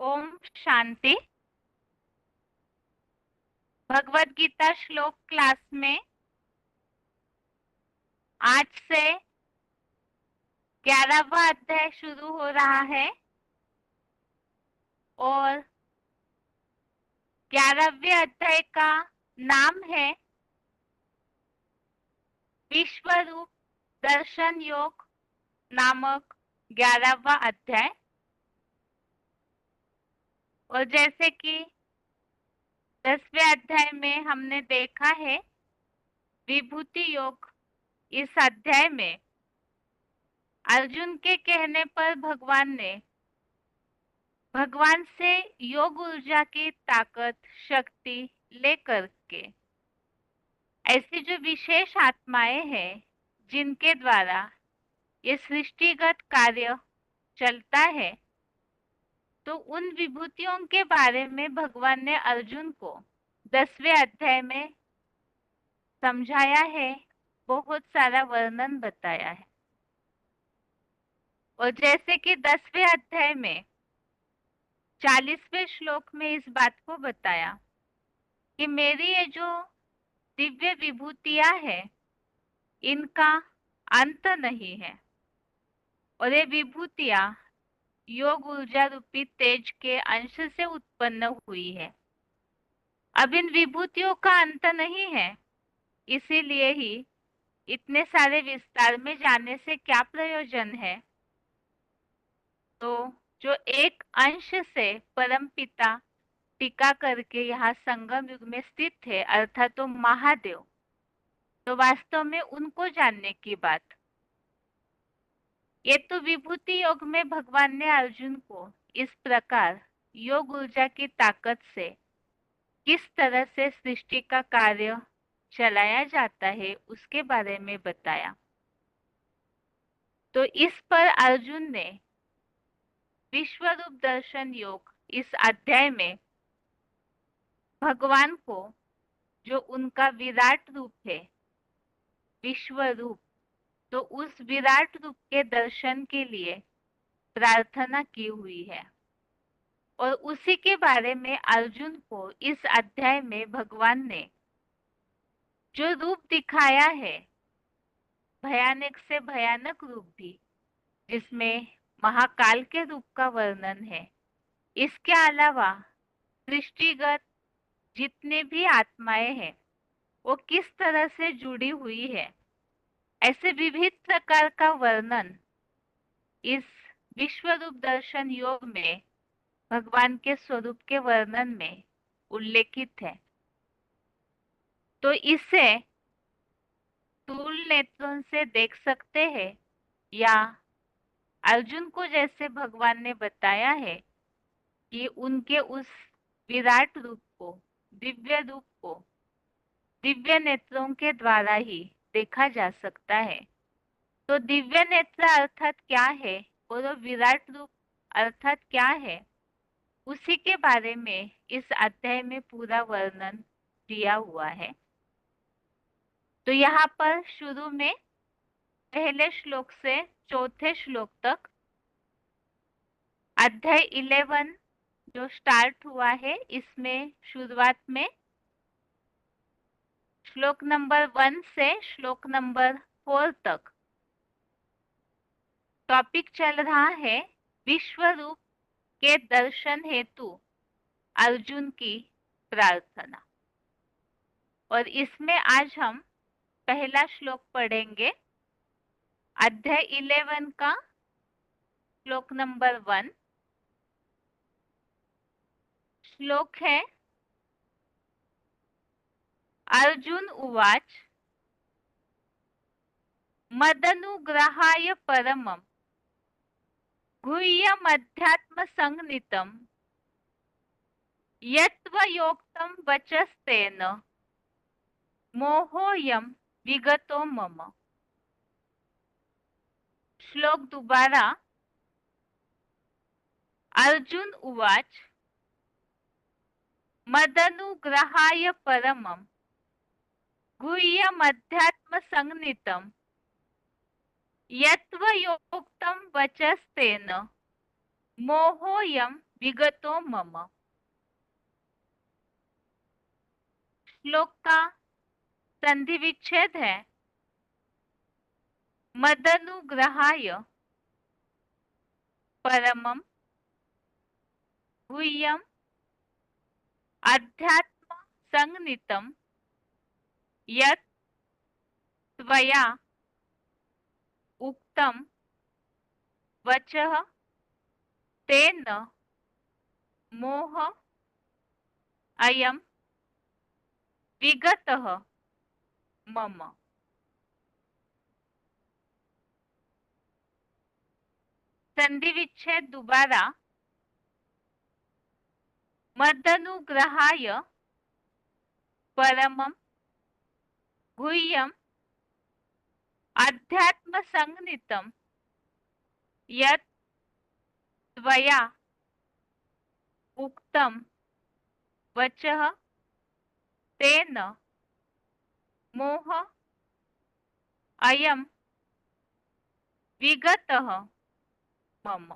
ओम शांति। भगवत गीता श्लोक क्लास में आज से 11वां अध्याय शुरू हो रहा है और 11वें अध्याय का नाम है विश्व रूप दर्शन योग नामक 11वां अध्याय। और जैसे कि 10वें अध्याय में हमने देखा है विभूति योग, इस अध्याय में अर्जुन के कहने पर भगवान ने भगवान से योग ऊर्जा की ताकत शक्ति लेकर के ऐसी जो विशेष आत्माएं हैं जिनके द्वारा ये सृष्टिगत कार्य चलता है, तो उन विभूतियों के बारे में भगवान ने अर्जुन को 10वें अध्याय में समझाया है, बहुत सारा वर्णन बताया है। और जैसे कि 10वें अध्याय में 40वें श्लोक में इस बात को बताया कि मेरी ये जो दिव्य विभूतियां है इनका अंत नहीं है और ये विभूतियां योग ऊर्जा रूपी तेज के अंश से उत्पन्न हुई है। अब इन विभूतियों का अंत नहीं है, इसीलिए ही इतने सारे विस्तार में जाने से क्या प्रयोजन है। तो जो एक अंश से परमपिता टीका करके यहाँ संगम युग में स्थित है, अर्थात तो महादेव, तो वास्तव में उनको जानने की बात। ये तो विभूति योग में भगवान ने अर्जुन को इस प्रकार योग ऊर्जा की ताकत से किस तरह से सृष्टि का कार्य चलाया जाता है उसके बारे में बताया। तो इस पर अर्जुन ने विश्व रूप दर्शन योग इस अध्याय में भगवान को, जो उनका विराट रूप है विश्व रूप, तो उस विराट रूप के दर्शन के लिए प्रार्थना की हुई है। और उसी के बारे में अर्जुन को इस अध्याय में भगवान ने जो रूप दिखाया है, भयानक से भयानक रूप भी, जिसमें महाकाल के रूप का वर्णन है, इसके अलावा सृष्टिगत जितने भी आत्माएं हैं वो किस तरह से जुड़ी हुई है, ऐसे विविध प्रकार का वर्णन इस विश्व रूप दर्शन योग में भगवान के स्वरूप के वर्णन में उल्लेखित है। तो इसे स्थूल नेत्रों से देख सकते हैं या अर्जुन को जैसे भगवान ने बताया है कि उनके उस विराट रूप को, दिव्य रूप को दिव्य नेत्रों के द्वारा ही देखा जा सकता है। तो दिव्य नेत्र अर्थात क्या है और विराट रूप अर्थात क्या है, उसी के बारे में इस अध्याय में पूरा वर्णन दिया हुआ है। तो यहाँ पर शुरू में पहले श्लोक से चौथे श्लोक तक अध्याय 11 जो स्टार्ट हुआ है, इसमें शुरुआत में श्लोक नंबर 1 से श्लोक नंबर 4 तक टॉपिक चल रहा है विश्व रूप के दर्शन हेतु अर्जुन की प्रार्थना। और इसमें आज हम पहला श्लोक पढ़ेंगे, अध्याय 11 का श्लोक नंबर 1। श्लोक है, अर्जुन उवाच मदनुग्रहाय परमं गुह्यमध्यात्मसंज्ञितं यत्त्वयोक्तं वचस्तेन मोहोऽयं विगतो मम। श्लोक दोबारा, अर्जुन उवाच मदनुग्रहाय परमं गुह्यमध्यात्मसंज्ञितं यत्त्वयोक्तं वचस्तेन मोहोऽयं विगतो मम। श्लोक का संधि विच्छेद है मदनुग्रहाय परमं गुह्यम अध्यात्म संगनितं यत् त्वया उक्तं वचः तेन मोह अयं विगतः मम। संधि विच्छेद दोबारा। मदनुग्रहाय परमं गुह्यम अध्यात्म संगनितं यत् त्वया उक्तं वचः तेन मोह अयं विगतः मम।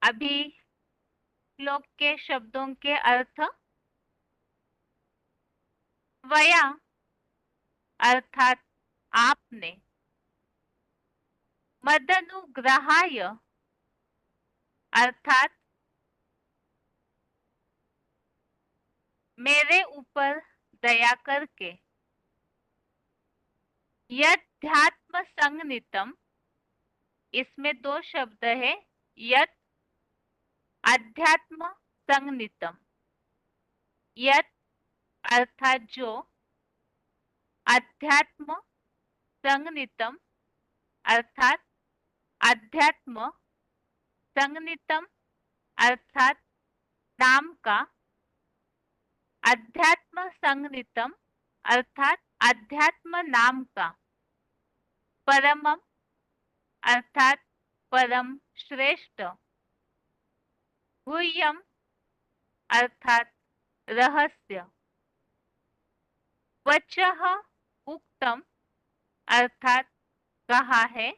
अभी श्लोक के शब्दों के अर्थ। त्वया अर्थात आपने, मदनुग्रहाय अर्थात मेरे ऊपर दया करके, यध्यात्म संगनितम, इसमें दो शब्द है, यत् अध्यात्म संगनितम। यत् अर्थात जो, अध्यात्म संगनितम अर्थात अध्यात्म, संगनितम अर्थात नाम का, अध्यात्म संगनितम अर्थात अध्यात्म नाम का, परमम अर्थात परम श्रेष्ठ, गुह्यम अर्थात रहस्य, वचः उक्तम अर्थात कहा है,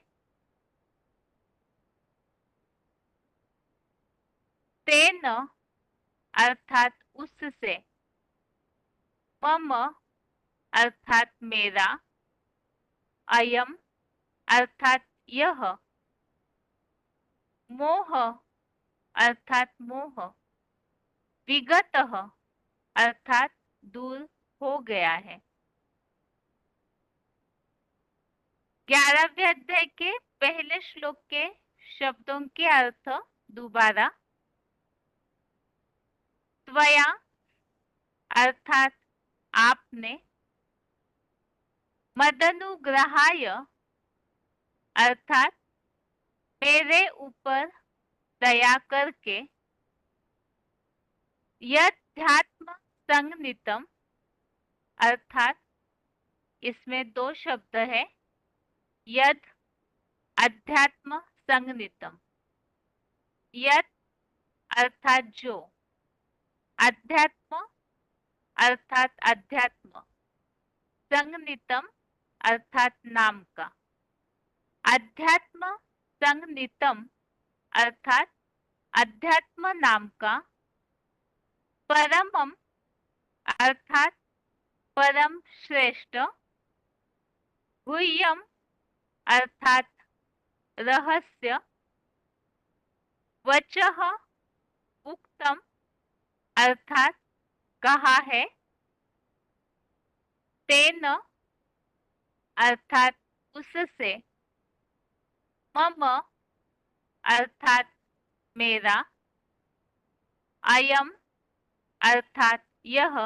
तेन अर्थात उससे, मम अर्थात मेरा, अयम अर्थात यह, मोह अर्थात मोह, विगतः अर्थात दूर हो गया है। 11वें अध्याय के पहले श्लोक के शब्दों के अर्थ दोबारा। त्वया अर्थात आपने, मदनुग्रहाय अर्थात मेरे ऊपर दया करके, यध्यात्म संगनितम अर्थात इसमें दो शब्द है, यद अध्यात्म संगनितम। यद अर्थात जो, अध्यात्म अर्थात अध्यात्म, संगनितम अर्थात नाम का, अध्यात्म संगनितम अर्थात अध्यात्म नाम का, परमम अर्थात परम श्रेष्ठ, गुह्यम अर्थात रहस्य, वचः उक्तम अर्थात कहा है, तेन अर्थात उससे, मम अर्थात मेरा, अयम अर्थात यह,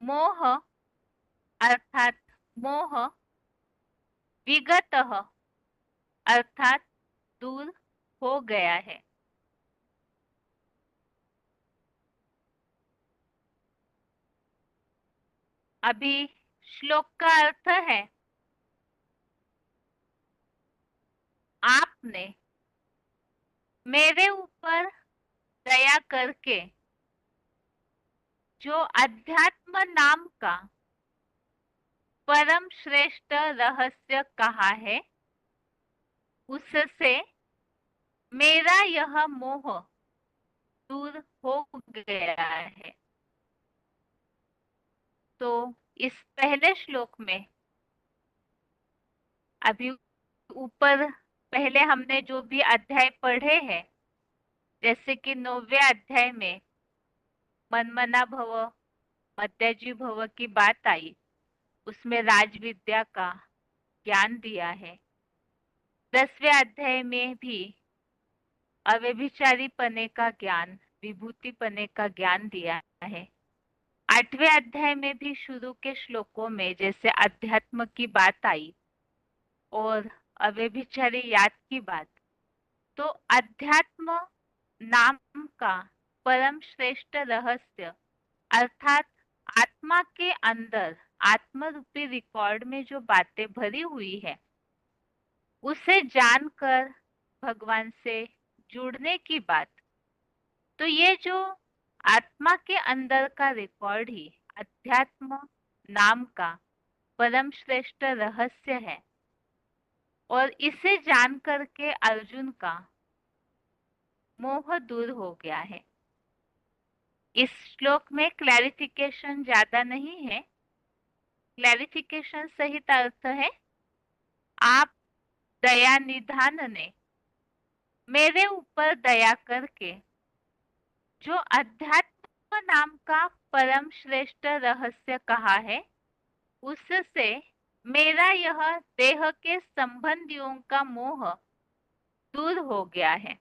मोह अर्थात मोह, विगतः अर्थात दूर हो गया है। अभी श्लोक का अर्थ है, आपने मेरे ऊपर दया करके जो अध्यात्म नाम का परम श्रेष्ठ रहस्य कहा है, उससे मेरा यह मोह दूर हो गया है। तो इस पहले श्लोक में अभी ऊपर पहले हमने जो भी अध्याय पढ़े हैं, जैसे कि 9वें अध्याय में मनमना भव मत्याजी भव की बात आई, उसमें राजविद्या का ज्ञान दिया है। 10वें अध्याय में भी अव्यभिचारी पने का ज्ञान, विभूति पने का ज्ञान दिया है। 8वें अध्याय में भी शुरू के श्लोकों में जैसे अध्यात्म की बात आई और अव्यभिचारी याद की बात, तो अध्यात्म नाम का परम श्रेष्ठ रहस्य अर्थात आत्मा के अंदर आत्म रूपी रिकॉर्ड में जो बातें भरी हुई है, उसे जानकर भगवान से जुड़ने की बात। तो ये जो आत्मा के अंदर का रिकॉर्ड ही अध्यात्म नाम का परम श्रेष्ठ रहस्य है, और इसे जान करके अर्जुन का मोह दूर हो गया है। इस श्लोक में क्लैरिफिकेशन ज्यादा नहीं है। क्लैरिफिकेशन सहित अर्थ है, आप दया निधान ने मेरे ऊपर दया करके जो अध्यात्म नाम का परम श्रेष्ठ रहस्य कहा है, उससे मेरा यह देह के संबंधियों का मोह दूर हो गया है।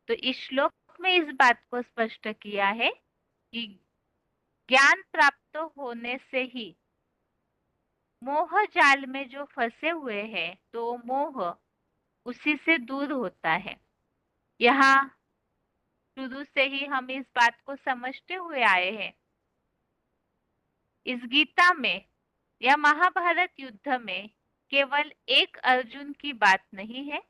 तो इस श्लोक में इस बात को स्पष्ट किया है कि ज्ञान प्राप्त होने से ही मोह जाल में जो फंसे हुए हैं, तो मोह उसी से दूर होता है। यहाँ शुरू से ही हम इस बात को समझते हुए आए हैं। इस गीता में या महाभारत युद्ध में केवल एक अर्जुन की बात नहीं है।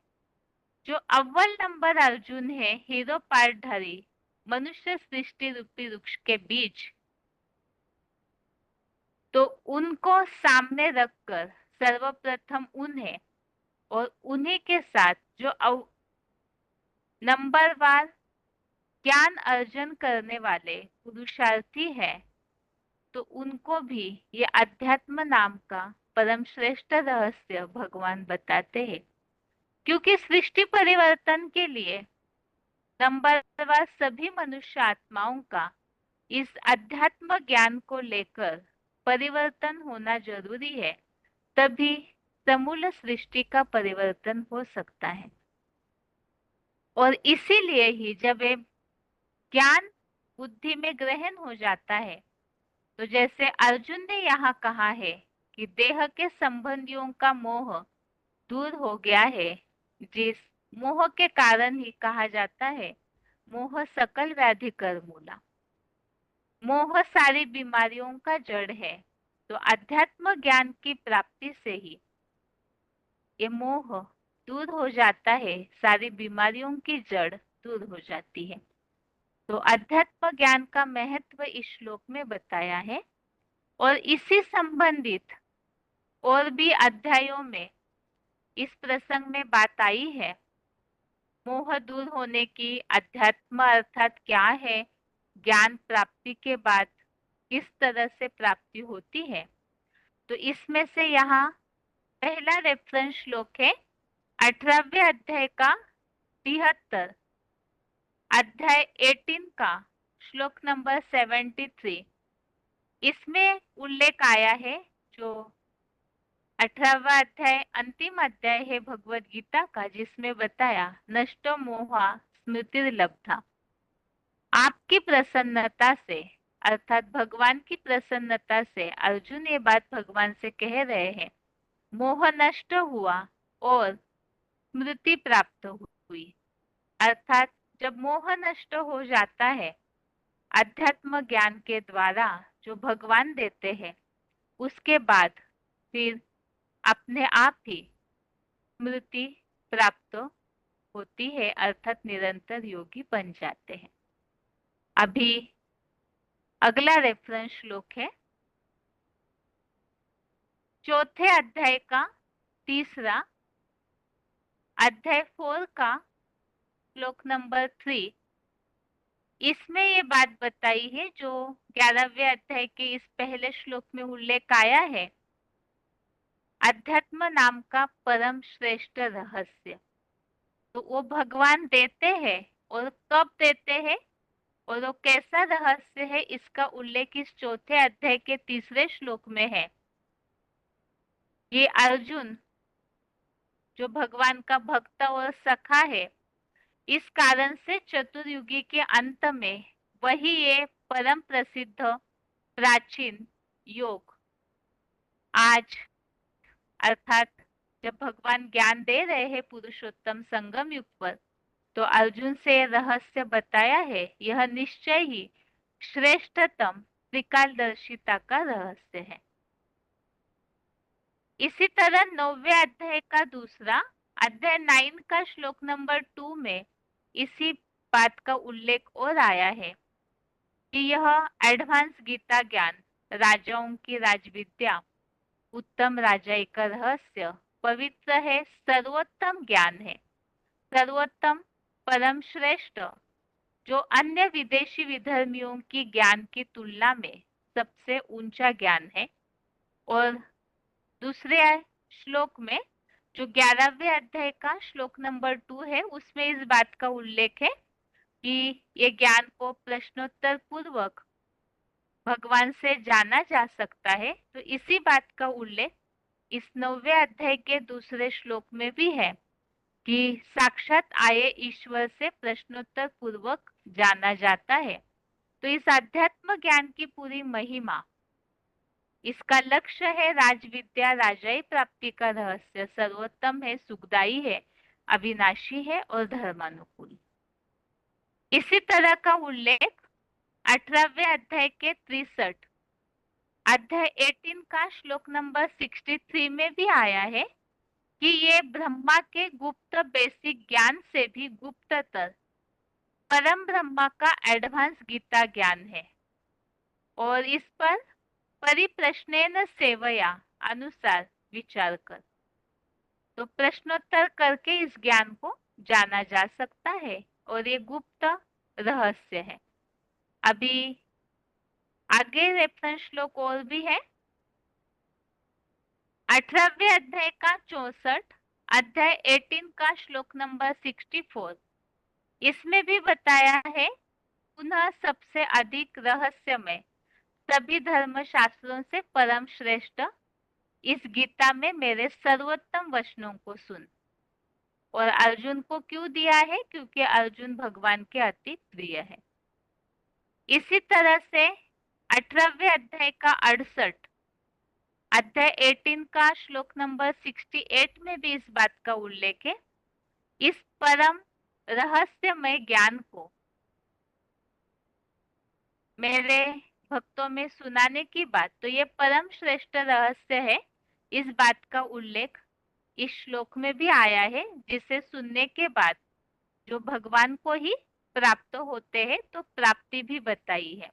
जो अव्वल नंबर अर्जुन है, हीरो पार्टधारी मनुष्य सृष्टि रूपी वृक्ष के बीच, तो उनको सामने रखकर सर्वप्रथम उन्हें और उन्हीं के साथ जो नंबरवार ज्ञान अर्जन करने वाले पुरुषार्थी है, तो उनको भी ये अध्यात्म नाम का परम श्रेष्ठ रहस्य भगवान बताते हैं। क्योंकि सृष्टि परिवर्तन के लिए नंबरवार सभी मनुष्य आत्माओं का इस अध्यात्म ज्ञान को लेकर परिवर्तन होना जरूरी है, तभी समूल सृष्टि का परिवर्तन हो सकता है। और इसीलिए ही जब ये ज्ञान बुद्धि में ग्रहण हो जाता है, तो जैसे अर्जुन ने यहाँ कहा है कि देह के संबंधियों का मोह दूर हो गया है, जिस मोह के कारण ही कहा जाता है मोह सकल व्याधि कर मूला, मोह सारी बीमारियों का जड़ है। तो अध्यात्म ज्ञान की प्राप्ति से ही ये मोह दूर हो जाता है, सारी बीमारियों की जड़ दूर हो जाती है। तो अध्यात्म ज्ञान का महत्व इस श्लोक में बताया है, और इसी संबंधित और भी अध्यायों में इस प्रसंग में बात आई है। मोह दूर होने की अध्यात्म अर्थात क्या है, ज्ञान प्राप्ति के बाद किस तरह से प्राप्ति होती है। तो इसमें से यहाँ पहला रेफरेंस श्लोक है 18वें अध्याय का 73, अध्याय 18 का श्लोक नंबर 73। इसमें उल्लेख आया है, जो 18वां अध्याय अंतिम अध्याय है भगवत गीता का, जिसमें बताया नष्टो मोहा स्मृति लब्धा। आपकी प्रसन्नता से अर्थात भगवान की प्रसन्नता से अर्जुन ये बात भगवान से कह रहे हैं, मोह नष्ट हुआ और स्मृति प्राप्त हुई। अर्थात जब मोह नष्ट हो जाता है अध्यात्म ज्ञान के द्वारा जो भगवान देते हैं, उसके बाद फिर अपने आप ही स्मृति प्राप्त होती है, अर्थात निरंतर योगी बन जाते हैं। अभी अगला रेफरेंस श्लोक है चौथे अध्याय का तीसरा, अध्याय 4 का श्लोक नंबर 3, इसमें ये बात बताई है जो 11वें अध्याय के इस पहले श्लोक में उल्लेख आया है, अध्यात्म नाम का परम श्रेष्ठ रहस्य। तो वो भगवान देते हैं और कब देते हैं और वो कैसा रहस्य है, इसका उल्लेख इस चौथे अध्याय के तीसरे श्लोक में है। ये अर्जुन जो भगवान का भक्त और सखा है, इस कारण से चतुर्युगी के अंत में वही ये परम प्रसिद्ध प्राचीन योग आज, अर्थात जब भगवान ज्ञान दे रहे हैं पुरुषोत्तम संगम युग पर, तो अर्जुन से रहस्य बताया है। यह निश्चय ही श्रेष्ठतम त्रिकालदर्शिता का रहस्य है। इसी तरह 9वें अध्याय का दूसरा, अध्याय 9 का श्लोक नंबर 2 में इसी बात का उल्लेख और आया है कि यह एडवांस गीता ज्ञान, राजाओं की राजविद्या, उत्तम राजाई का रहस्य, पवित्र है, सर्वोत्तम ज्ञान है, सर्वोत्तम परम श्रेष्ठ, जो अन्य विदेशी विधर्मियों की ज्ञान की तुलना में सबसे ऊंचा ज्ञान है। और दूसरे श्लोक में जो 11वें अध्याय का श्लोक नंबर 2 है, उसमें इस बात का उल्लेख है कि ये ज्ञान को प्रश्नोत्तर पूर्वक भगवान से जाना जा सकता है। तो इसी बात का उल्लेख इस 9वें अध्याय के दूसरे श्लोक में भी है कि साक्षात आए ईश्वर से प्रश्नोत्तर पूर्वक जाना जाता है। तो इस अध्यात्म ज्ञान की पूरी महिमा, इसका लक्ष्य है राजविद्या, राजाई प्राप्ति का रहस्य सर्वोत्तम है, सुखदायी है, अविनाशी है और धर्मानुकूल। इसी तरह का उल्लेख 18वें अध्याय के 63, अध्याय 18 का श्लोक नंबर 63 में भी आया है कि ये ब्रह्मा के गुप्त बेसिक ज्ञान से भी गुप्ततर परम ब्रह्मा का एडवांस गीता ज्ञान है और इस पर परिप्रश्नेन सेवया अनुसार विचार कर। तो प्रश्नोत्तर करके इस ज्ञान को जाना जा सकता है और ये गुप्त रहस्य है। अभी आगे रेफरेंस श्लोक और भी है। 18वें अध्याय का 64, अध्याय 18 का श्लोक नंबर 64, इसमें भी बताया है पुनः सबसे अधिक रहस्यमय सभी धर्म शास्त्रों से परम श्रेष्ठ इस गीता में मेरे सर्वोत्तम वचनों को सुन। और अर्जुन को क्यों दिया है? क्योंकि अर्जुन भगवान के अति प्रिय है। इसी तरह से 18वें अध्याय का 68, अध्याय 18 का श्लोक नंबर 68 में भी इस बात का उल्लेख है। इस परम रहस्यमय ज्ञान को मेरे भक्तों में सुनाने की बात, तो ये परम श्रेष्ठ रहस्य है, इस बात का उल्लेख इस श्लोक में भी आया है, जिसे सुनने के बाद जो भगवान को ही प्राप्त होते हैं, तो प्राप्ति भी बताई है।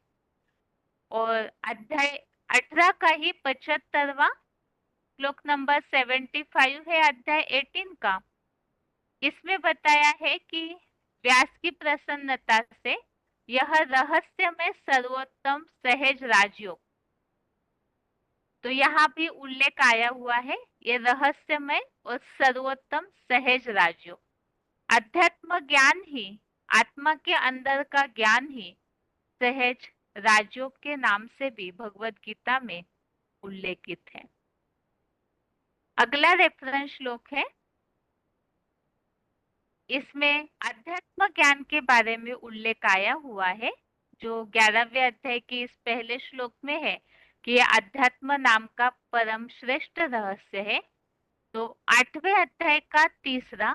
और अध्याय 18 का ही 75वां श्लोक नंबर 75 है अध्याय 18 का। इसमें बताया है कि व्यास की प्रसन्नता से यह रहस्य में सर्वोत्तम सहज राजयोग, तो यहाँ भी उल्लेख आया हुआ है ये रहस्यमय और सर्वोत्तम सहज राजयोग। अध्यात्म ज्ञान ही, आत्मा के अंदर का ज्ञान ही सहज राजयोग के नाम से भी भगवत गीता में उल्लेखित है। अगला रेफरेंस श्लोक है, इसमें अध्यात्म ज्ञान के बारे में उल्लेख आया हुआ है जो 11वें अध्याय के इस पहले श्लोक में है कि यह अध्यात्म नाम का परम श्रेष्ठ रहस्य है। तो 8वें अध्याय का तीसरा,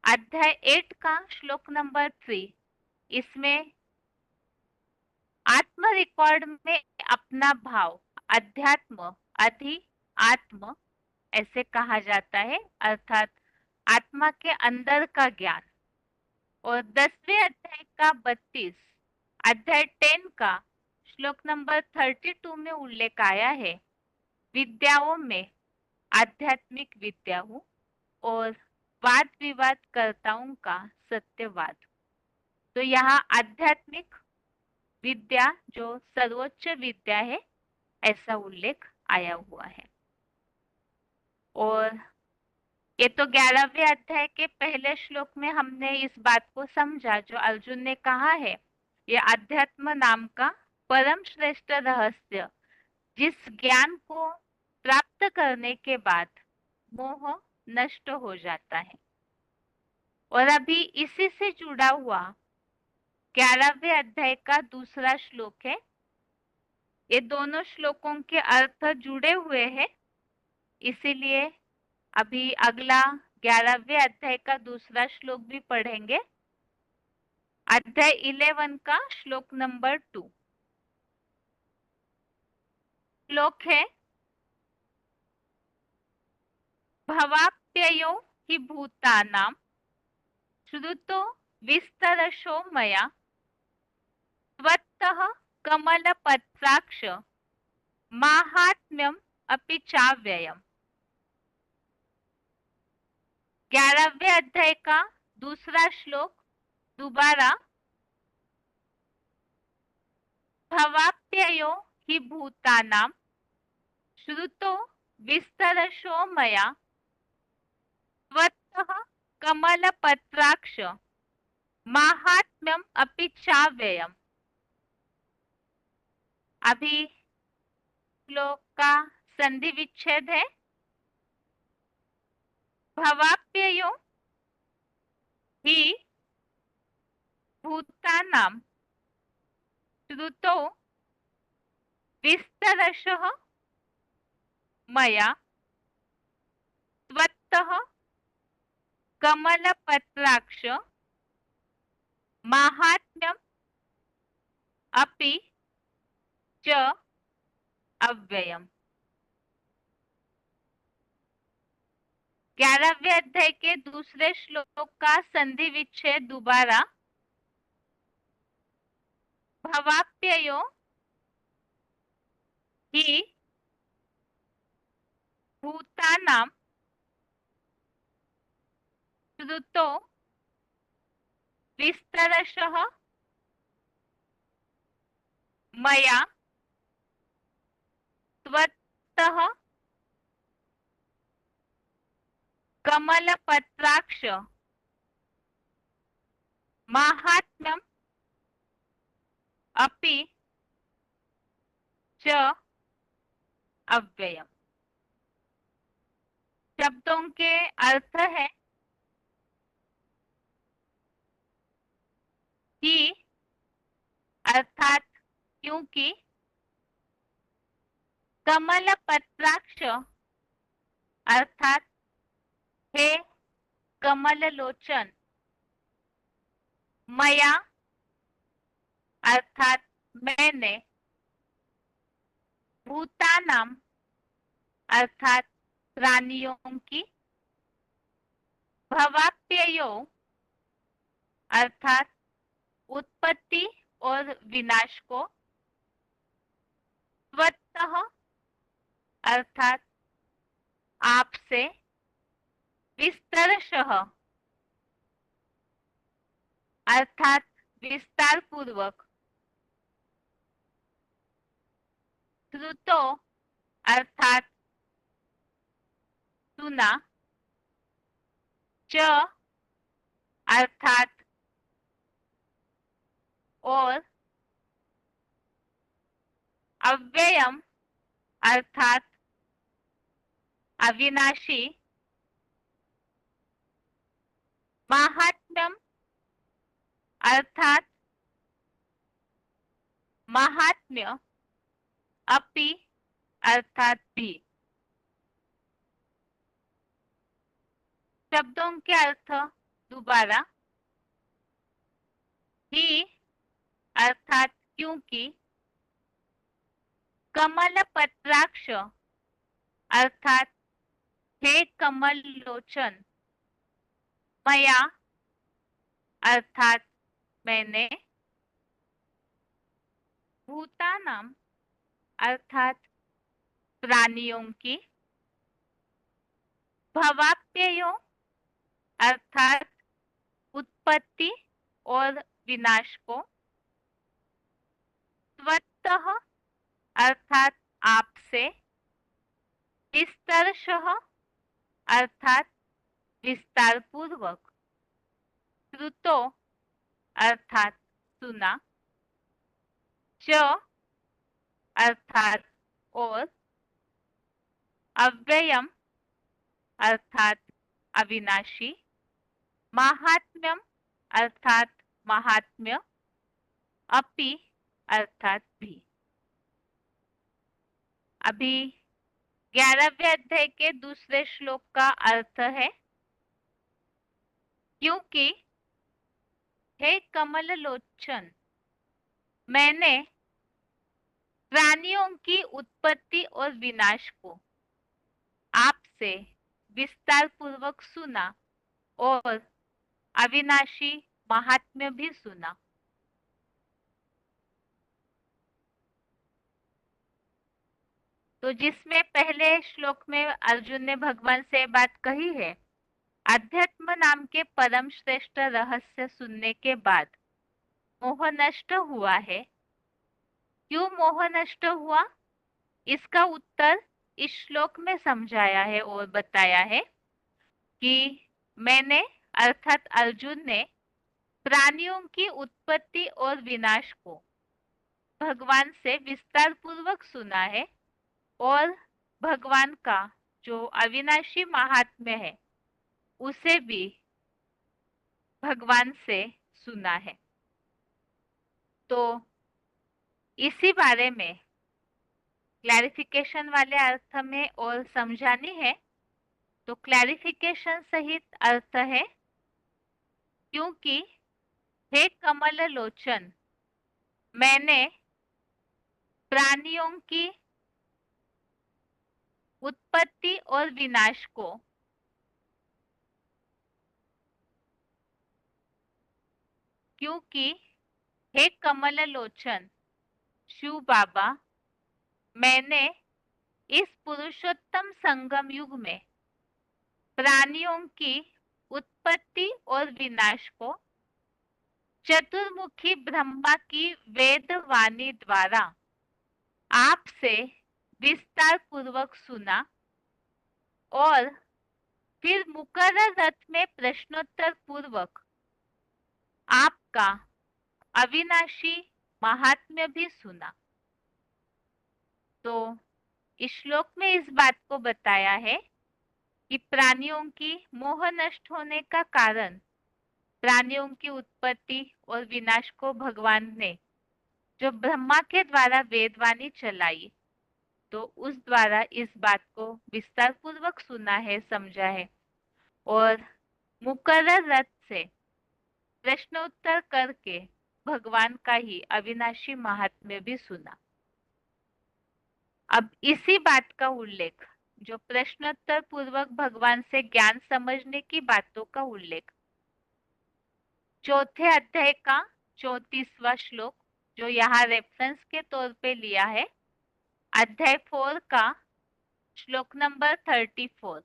अध्याय 8 का श्लोक नंबर 3, इसमें आत्म रिकॉर्ड में अपना भाव, अध्यात्म अधि आत्म ऐसे कहा जाता है, अर्थात आत्मा के अंदर का ज्ञान। और 10वें अध्याय का 32, अध्याय 10 का श्लोक नंबर 32 में उल्लेख आया है विद्याओं में आध्यात्मिक विद्या हूँ और वाद विवाद कर्ताओं का सत्यवाद। तो यहाँ आध्यात्मिक विद्या जो सर्वोच्च विद्या है, ऐसा उल्लेख आया हुआ है। और ये तो 11वें अध्याय के पहले श्लोक में हमने इस बात को समझा जो अर्जुन ने कहा है, ये अध्यात्म नाम का परम श्रेष्ठ रहस्य, जिस ज्ञान को प्राप्त करने के बाद मोह नष्ट हो जाता है। और अभी इसी से जुड़ा हुआ 11वें अध्याय का दूसरा श्लोक है। ये दोनों श्लोकों के अर्थ जुड़े हुए हैं, इसीलिए अभी अगला 11वें अध्याय का दूसरा श्लोक भी पढ़ेंगे। अध्याय 11 का श्लोक नंबर 2 श्लोक है, भवाप्ययो हि भूतानां श्रुतो विस्तरशो मया त्वत्तः कमलपत्राक्ष माहात्म्यम अपि चाव्ययम्। 11वें अध्याय का दूसरा श्लोक दोबारा, भवाप्ययो हि भूतानां श्रुतो विस्तरशो मया त्वत्तः कमलपत्राक्ष माहात्म्यम अपि चाव्ययम्। अभी श्लोक का संधि विच्छेद है। भवाप्ययो हि भूतानां श्रुतो विस्तरशः मया त्वत्तः कमलपत्राक्ष माहात्म्यम अपि च अव्ययम्। 11वें अध्याय के दूसरे श्लोक का संधि विच्छेद दोबारा, भवाप्ययो हि भूतानां श्रुतो विस्तरशः मया त्वत्तः कमलपत्राक्ष माहात्म्यम अपि च अव्ययम्। शब्दों के अर्थ है कि अर्थात क्योंकि, कमलपत्राक्ष अर्थात हे कमल लोचन, मया अर्थात मैंने, भूतानाम अर्थात प्राणियों की, भवाप्ययो अर्थात उत्पत्ति और विनाश को, त्वत्तः अर्थात आपसे, विस्तरशः अर्थात विस्तार पूर्वक, श्रुतो अर्थात सुना, च अर्थात और, अव्ययम अर्थात अविनाशी, माहात्म्यम अर्थात महात्म्य, अपि अर्थात भी। शब्दों के अर्थ दोबारा, ही अर्थात क्योंकि, कमल पत्राक्ष अर्थात हे कमल लोचन, मया अर्थात मैंने, भूतानाम अर्थात प्राणियों की, भवाप्ययों अर्थात उत्पत्ति और विनाश को, स्वतः अर्थात आपसे, विस्तरशः अर्थात विस्तार पूर्वक, श्रुतो अर्थात सुना, च अर्थात और, अव्ययम अर्थात अविनाशी, माहात्म्यम अर्थात महात्म्य, अपि अर्थात भी। अभी 11वें अध्याय के दूसरे श्लोक का अर्थ है, क्योंकि हे कमल लोचन, मैंने प्राणियों की उत्पत्ति और विनाश को आपसे विस्तार पूर्वक सुना और अविनाशी महात्म्य भी सुना। तो जिसमें पहले श्लोक में अर्जुन ने भगवान से बात कही है, अध्यात्म नाम के परम श्रेष्ठ रहस्य सुनने के बाद मोह नष्ट हुआ है। क्यों मोह नष्ट हुआ, इसका उत्तर इस श्लोक में समझाया है और बताया है कि मैंने अर्थात अर्जुन ने प्राणियों की उत्पत्ति और विनाश को भगवान से विस्तार पूर्वक सुना है और भगवान का जो अविनाशी महात्म्य है उसे भी भगवान से सुना है। तो इसी बारे में क्लैरिफिकेशन वाले अर्थ में और समझानी है। तो क्लैरिफिकेशन सहित अर्थ है, क्योंकि हे कमल लोचन, मैंने प्राणियों की उत्पत्ति और विनाश को क्योंकि हे कमल लोचन शिव बाबा, मैंने इस पुरुषोत्तम संगम युग में प्राणियों की उत्पत्ति और विनाश को चतुर्मुखी ब्रह्मा की वेद वाणी द्वारा आपसे विस्तार पूर्वक सुना और फिर मुकर्रर रथ में प्रश्नोत्तर पूर्वक आपका अविनाशी महात्म्य भी सुना। तो इस श्लोक में इस बात को बताया है कि प्राणियों की मोह नष्ट होने का कारण प्राणियों की उत्पत्ति और विनाश को भगवान ने जो ब्रह्मा के द्वारा वेदवाणी चलाई, तो उस द्वारा इस बात को विस्तार पूर्वक सुना है, समझा है और मुकर्रर रथ से प्रश्नोत्तर करके भगवान का ही अविनाशी महात्म्य भी सुना। अब इसी बात का उल्लेख, जो प्रश्नोत्तर पूर्वक भगवान से ज्ञान समझने की बातों का उल्लेख, चौथे अध्याय का 34वां श्लोक जो यहाँ रेफरेंस के तौर पे लिया है, अध्याय 4 का श्लोक नंबर 34,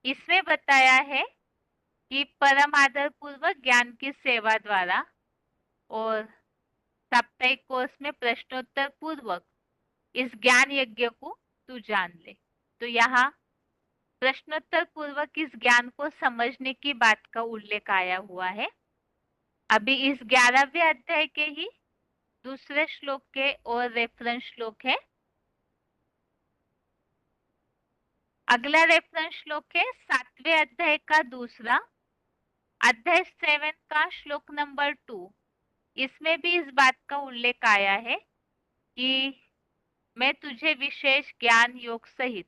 इसमें बताया है कि परम आदर पूर्वक ज्ञान की सेवा द्वारा और साप्ताहिक कोर्स में प्रश्नोत्तर पूर्वक इस ज्ञान यज्ञ को तू जान ले। तो यहाँ प्रश्नोत्तर पूर्वक इस ज्ञान को समझने की बात का उल्लेख आया हुआ है। अभी इस 11वें अध्याय के ही दूसरे श्लोक के और रेफरेंस श्लोक है। अगला रेफरेंस श्लोक है 7वें अध्याय का दूसरा, अध्याय 7 का श्लोक नंबर 2। इसमें भी इस बात का उल्लेख आया है कि मैं तुझे विशेष ज्ञान योग सहित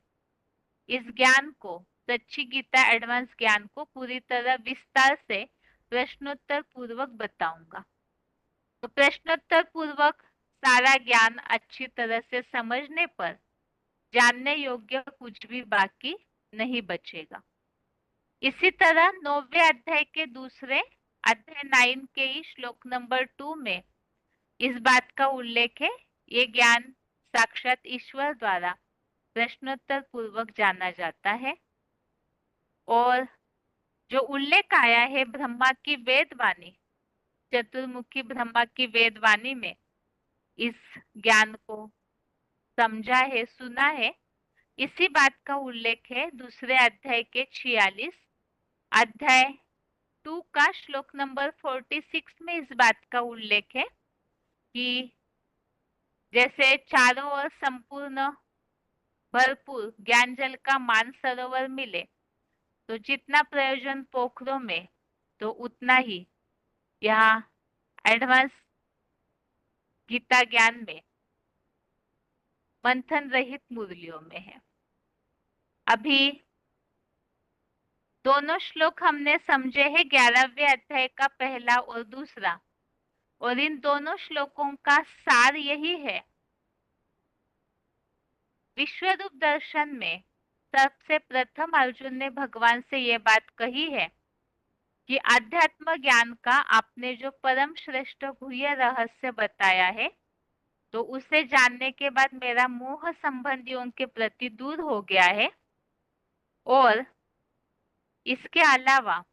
इस ज्ञान को, सच्ची गीता एडवांस ज्ञान को पूरी तरह विस्तार से प्रश्नोत्तर पूर्वक बताऊंगा। तो प्रश्नोत्तर पूर्वक सारा ज्ञान अच्छी तरह से समझने पर जानने योग्य कुछ भी बाकी नहीं बचेगा। इसी तरह 9वें अध्याय के दूसरे अध्याय 9 के ही श्लोक नंबर 2 में इस बात का उल्लेख है, ये ज्ञान साक्षात ईश्वर द्वारा प्रश्नोत्तर पूर्वक जाना जाता है। और जो उल्लेख आया है ब्रह्मा की वेदवाणी, चतुर्मुखी ब्रह्मा की वेदवाणी में इस ज्ञान को समझा है, सुना है, इसी बात का उल्लेख है दूसरे अध्याय के 46 अध्याय 2 का श्लोक नंबर 46 में इस बात का उल्लेख है कि जैसे चारों ओर संपूर्ण भरपूर ज्ञान जल का मानसरोवर मिले तो जितना प्रयोजन पोखरों में, तो उतना ही यहाँ एडवांस गीता ज्ञान में मंथन रहित मुरलियों में है। अभी दोनों श्लोक हमने समझे हैं 11वें अध्याय का पहला और दूसरा, और इन दोनों श्लोकों का सार यही है। विश्वरूप दर्शन में सबसे प्रथम अर्जुन ने भगवान से यह बात कही है कि आध्यात्म ज्ञान का आपने जो परम श्रेष्ठ गुह्य रहस्य बताया है, तो उसे जानने के बाद मेरा मोह संबंधियों के प्रति दूर हो गया है। और इसके अलावा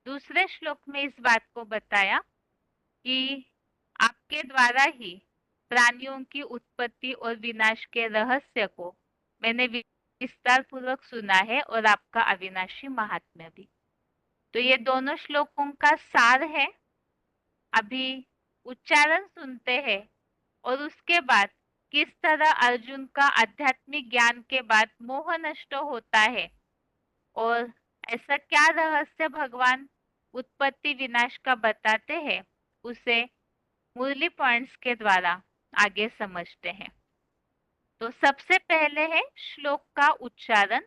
दूसरे श्लोक में इस बात को बताया कि आपके द्वारा ही प्राणियों की उत्पत्ति और विनाश के रहस्य को मैंने विस्तार पूर्वक सुना है, और आपका अविनाशी महात्म्य भी। तो ये दोनों श्लोकों का सार है। अभी उच्चारण सुनते हैं और उसके बाद किस तरह अर्जुन का आध्यात्मिक ज्ञान के बाद मोह नष्ट होता है, और ऐसा क्या रहस्य भगवान उत्पत्ति विनाश का बताते हैं, उसे मुरली पॉइंट्स के द्वारा आगे समझते हैं। तो सबसे पहले है श्लोक का उच्चारण।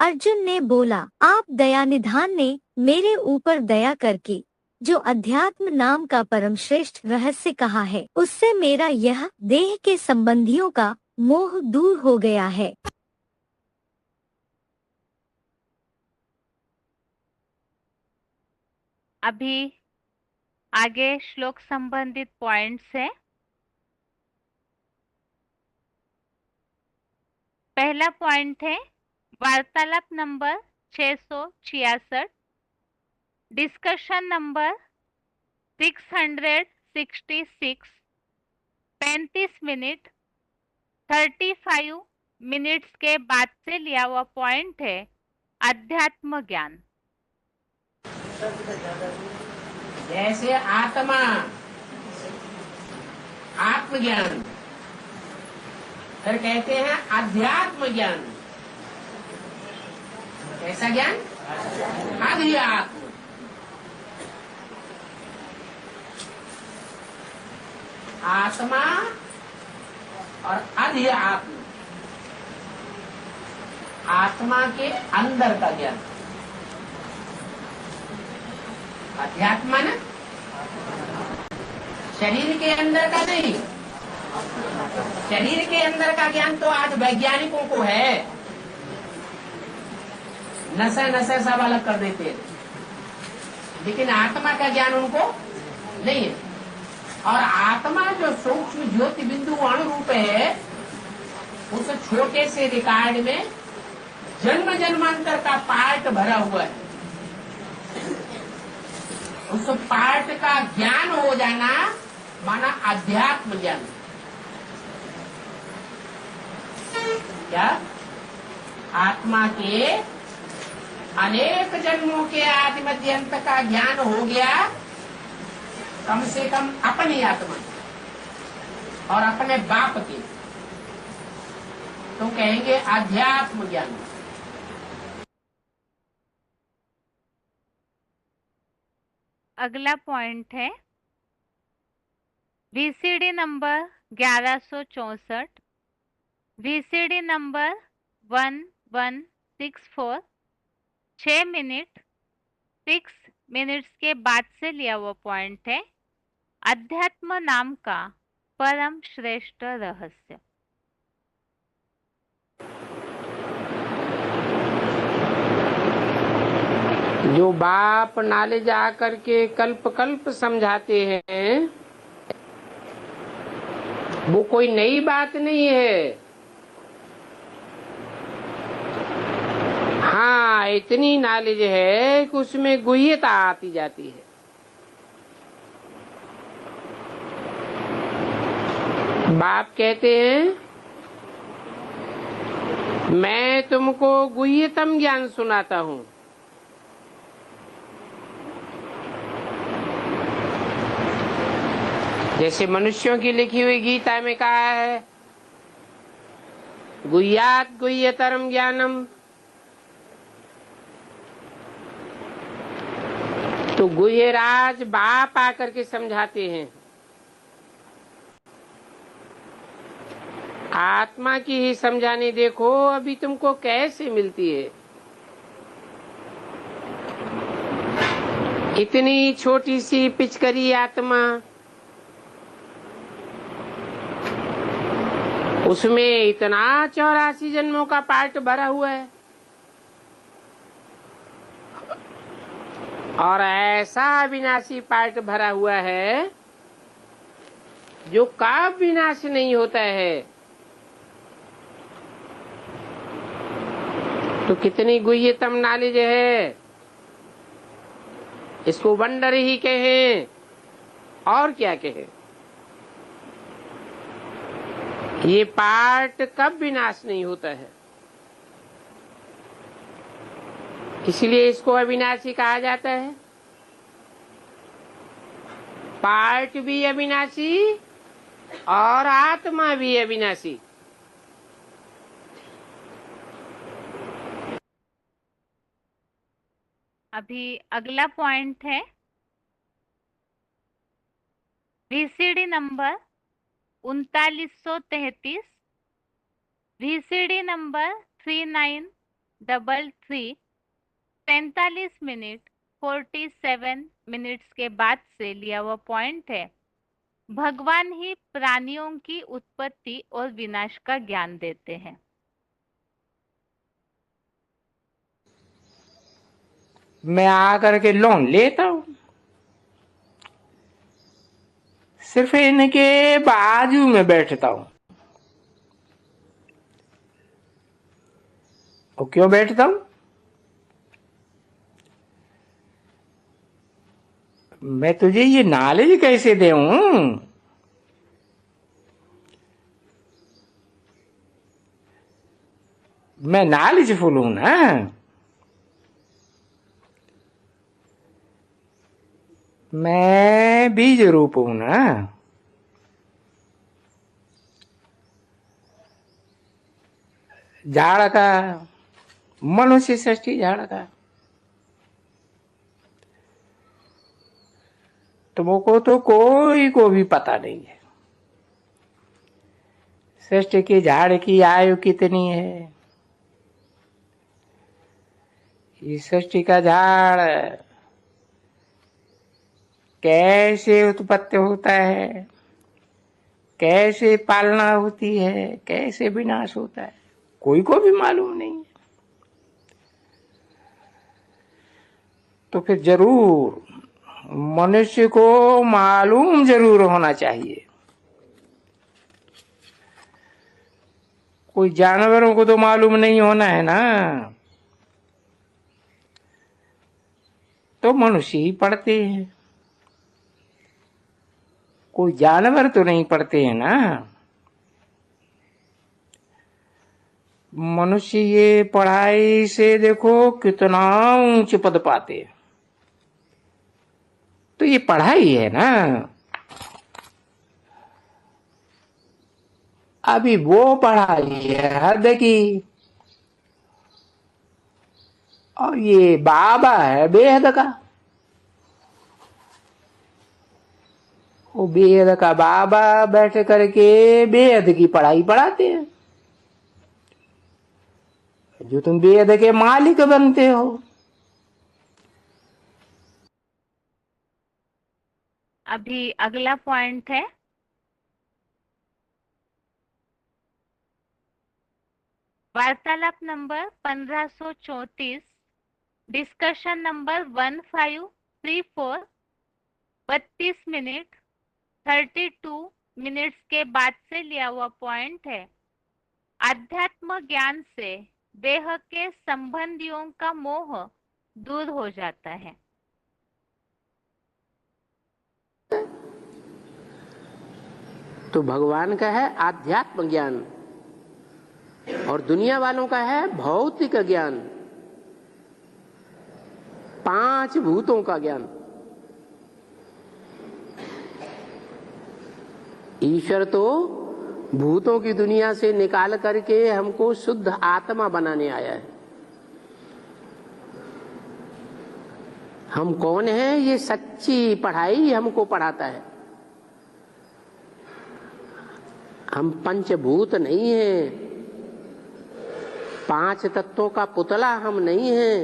अर्जुन ने बोला, आप दयानिधान ने मेरे ऊपर दया करके जो अध्यात्म नाम का परम श्रेष्ठ रहस्य कहा है, उससे मेरा यह देह के संबंधियों का मोह दूर हो गया है। अभी आगे श्लोक संबंधित पॉइंट्स है। पहला पॉइंट है वार्तालाप number 666, discussion number 666, 35 minute 35 minutes के बाद से लिया हुआ पॉइंट है अध्यात्म ज्ञान। जैसे आत्मा, आत्मज्ञान, फिर कहते हैं अध्यात्म ज्ञान। कैसा ज्ञान? अध्यात्म। आत्मा और अध्यात्म, आत्मा के अंदर का ज्ञान। अध्यात्म न शरीर के अंदर का नहीं। शरीर के अंदर का ज्ञान तो आज वैज्ञानिकों को है, नशे नशे सब अलग कर देते हैं, लेकिन आत्मा का ज्ञान उनको नहीं है। और आत्मा जो सूक्ष्म ज्योति बिंदु अणु रूप है, उस छोटे से रिकॉर्ड में जन्म जन्मांतर का पार्ट भरा हुआ है। उस पार्ट का ज्ञान हो जाना माना अध्यात्म ज्ञान। क्या आत्मा के अनेक जन्मों के आदि मध्य अंत का ज्ञान हो गया, कम से कम अपनी आत्मा और अपने बाप के, तो कहेंगे अध्यात्म ज्ञान। अगला पॉइंट है VCD number 1164, VCD number 1164, 6 minute 6 minutes के बाद से लिया हुआ पॉइंट है, अध्यात्म नाम का परम श्रेष्ठ रहस्य। जो बाप नाले जा करके कल्प कल्प समझाते हैं, वो कोई नई बात नहीं है। हाँ, इतनी नॉलेज है कि उसमें गुह्यता आती जाती है। बाप कहते हैं मैं तुमको गुह्यतम ज्ञान सुनाता हूँ। जैसे मनुष्यों की लिखी हुई गीता में कहा है गुह्यात गुह्यतरम ज्ञानम, तो गुह्यराज बाप आकर के समझाते हैं। आत्मा की ही समझाने देखो अभी तुमको कैसे मिलती है। इतनी छोटी सी पिचकरी आत्मा, उसमें इतना 84 जन्मों का पार्ट भरा हुआ है, और ऐसा अविनाशी पार्ट भरा हुआ है जो कब विनाश नहीं होता है। तो कितनी गुह्यतम नॉलेज है, इसको वंडर ही कहें और क्या कहें। ये पार्ट कब विनाश नहीं होता है, इसलिए इसको अविनाशी कहा जाता है। पार्ट भी अविनाशी और आत्मा भी अविनाशी। अभी अगला पॉइंट है VCD number 3933, VCD number 3933, 45 minute 47 minutes के बाद से लिया हुआ पॉइंट है भगवान ही प्राणियों की उत्पत्ति और विनाश का ज्ञान देते हैं। मैं आकर के लोन लेता हूँ, सिर्फ इनके बाजू में बैठता हूँ। और क्यों बैठता हूँ? मैं तुझे ये नॉलेज कैसे दूं? मैं नॉलेजफुल हूं ना। मैं बीज रूप हूं ना। झाड़ का मनुष्य सृष्टि झाड़ का, तुमको तो कोई को भी पता नहीं है सृष्टि की झाड़ की आयु कितनी है। ये सृष्टि का झाड़ कैसे उत्पत्ति होता है, कैसे पालना होती है, कैसे विनाश होता है, कोई को भी मालूम नहीं है। तो फिर जरूर मनुष्य को मालूम जरूर होना चाहिए। कोई जानवरों को तो मालूम नहीं होना है ना, तो मनुष्य ही पढ़ते हैं। कोई जानवर तो नहीं पढ़ते हैं ना। मनुष्य ये पढ़ाई से देखो कितना ऊंचे पद पाते हैं। तो ये पढ़ाई है ना। अभी वो पढ़ाई है हद की, और ये बाबा है बेहद का। वो बेहद का बाबा बैठ करके बेहद की पढ़ाई पढ़ाते हैं, जो तुम बेहद के मालिक बनते हो। अभी अगला पॉइंट है, वार्तालाप number 1534, discussion number 1534, 32 minute 32 minutes के बाद से लिया हुआ पॉइंट है। आध्यात्म ज्ञान से देह के संबंधियों का मोह दूर हो जाता है। तो भगवान का है आध्यात्म ज्ञान और दुनिया वालों का है भौतिक ज्ञान, 5 भूतों का ज्ञान। ईश्वर तो भूतों की दुनिया से निकाल करके हमको शुद्ध आत्मा बनाने आया है। हम कौन हैं, ये सच्ची पढ़ाई हमको पढ़ाता है। हम पंचभूत नहीं हैं, 5 तत्वों का पुतला हम नहीं हैं,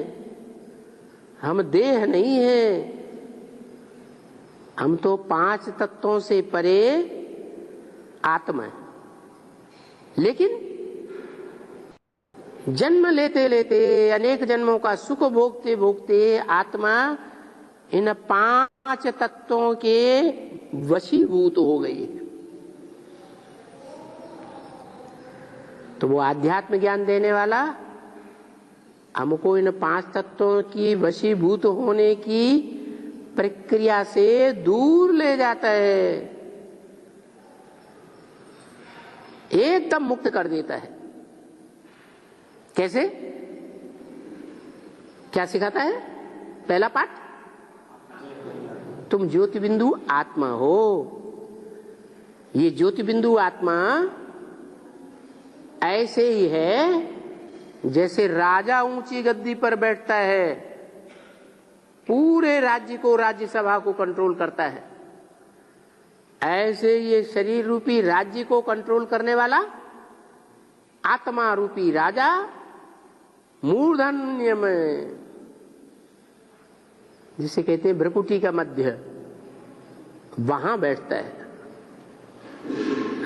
हम देह नहीं हैं। हम तो 5 तत्वों से परे आत्मा है। लेकिन जन्म लेते लेते अनेक जन्मों का सुख भोगते भोगते आत्मा इन 5 तत्वों के वशीभूत हो गई। तो वो आध्यात्म ज्ञान देने वाला हमको इन 5 तत्वों की वशीभूत होने की प्रक्रिया से दूर ले जाता है, एकदम मुक्त कर देता है। कैसे, क्या सिखाता है? पहला पाठ, तुम ज्योति बिंदु आत्मा हो। ये ज्योति बिंदु आत्मा ऐसे ही है जैसे राजा ऊंची गद्दी पर बैठता है, पूरे राज्य को, राज्यसभा को कंट्रोल करता है। ऐसे ये शरीर रूपी राज्य को कंट्रोल करने वाला आत्मा रूपी राजा मूर्धन्य में, जिसे कहते हैं भ्रकुटी का मध्य, वहां बैठता है।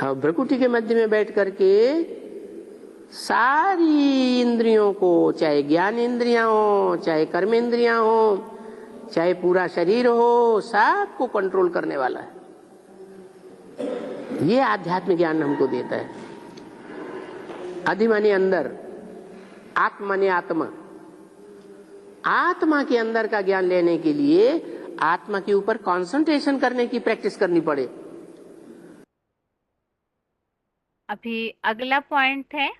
और भ्रकुटी के मध्य में बैठ करके सारी इंद्रियों को, चाहे ज्ञान इंद्रियां हो, चाहे कर्म इंद्रियां हो, चाहे पूरा शरीर हो, सबको कंट्रोल करने वाला है। ये आध्यात्म ज्ञान हमको देता है। अधि माने अंदर, आत्मा माने आत्मा। आत्मा के अंदर का ज्ञान लेने के लिए आत्मा के ऊपर कंसंट्रेशन करने की प्रैक्टिस करनी पड़े। अभी अगला पॉइंट है,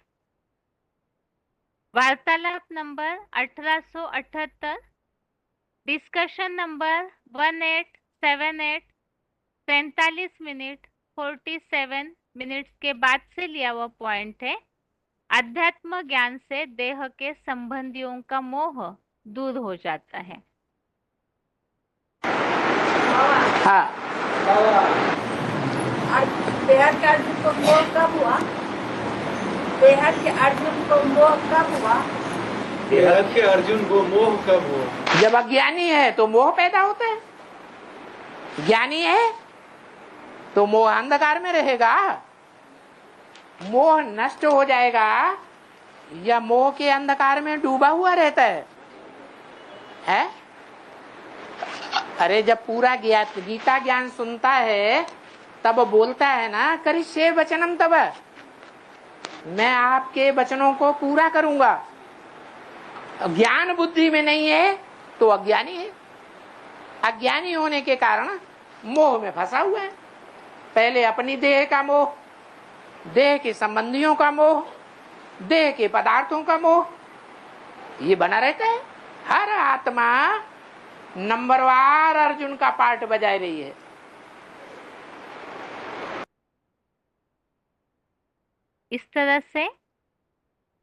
वार्तालाप number 1878, discussion number 1878, 43 minute 47 minutes के बाद से लिया हुआ पॉइंट है। अध्यात्म ज्ञान से देह के संबंधियों का मोह दूर हो जाता है। हाँ, बेहद के अर्जुन को मोह कब हुआ? बेहद के अर्जुन को मोह कब हुआ? बेहद के अर्जुन को मोह कब हुआ? जब अज्ञानी है तो मोह पैदा होता है। ज्ञानी है तो मोह अंधकार में रहेगा, मोह नष्ट हो जाएगा या मोह के अंधकार में डूबा हुआ रहता है? अरे जब पूरा गीता ज्ञान सुनता है तब बोलता है ना, करिष्ये वचनम तब, मैं आपके वचनों को पूरा करूंगा। ज्ञान बुद्धि में नहीं है तो अज्ञानी है। अज्ञानी होने के कारण मोह में फंसा हुआ है। पहले अपनी देह का मोह, देह के संबंधियों का मोह, देह के पदार्थों का मोह ये बना रहता है। हर आत्मा नंबरवार अर्जुन का पार्ट बजा रही है। इस तरह से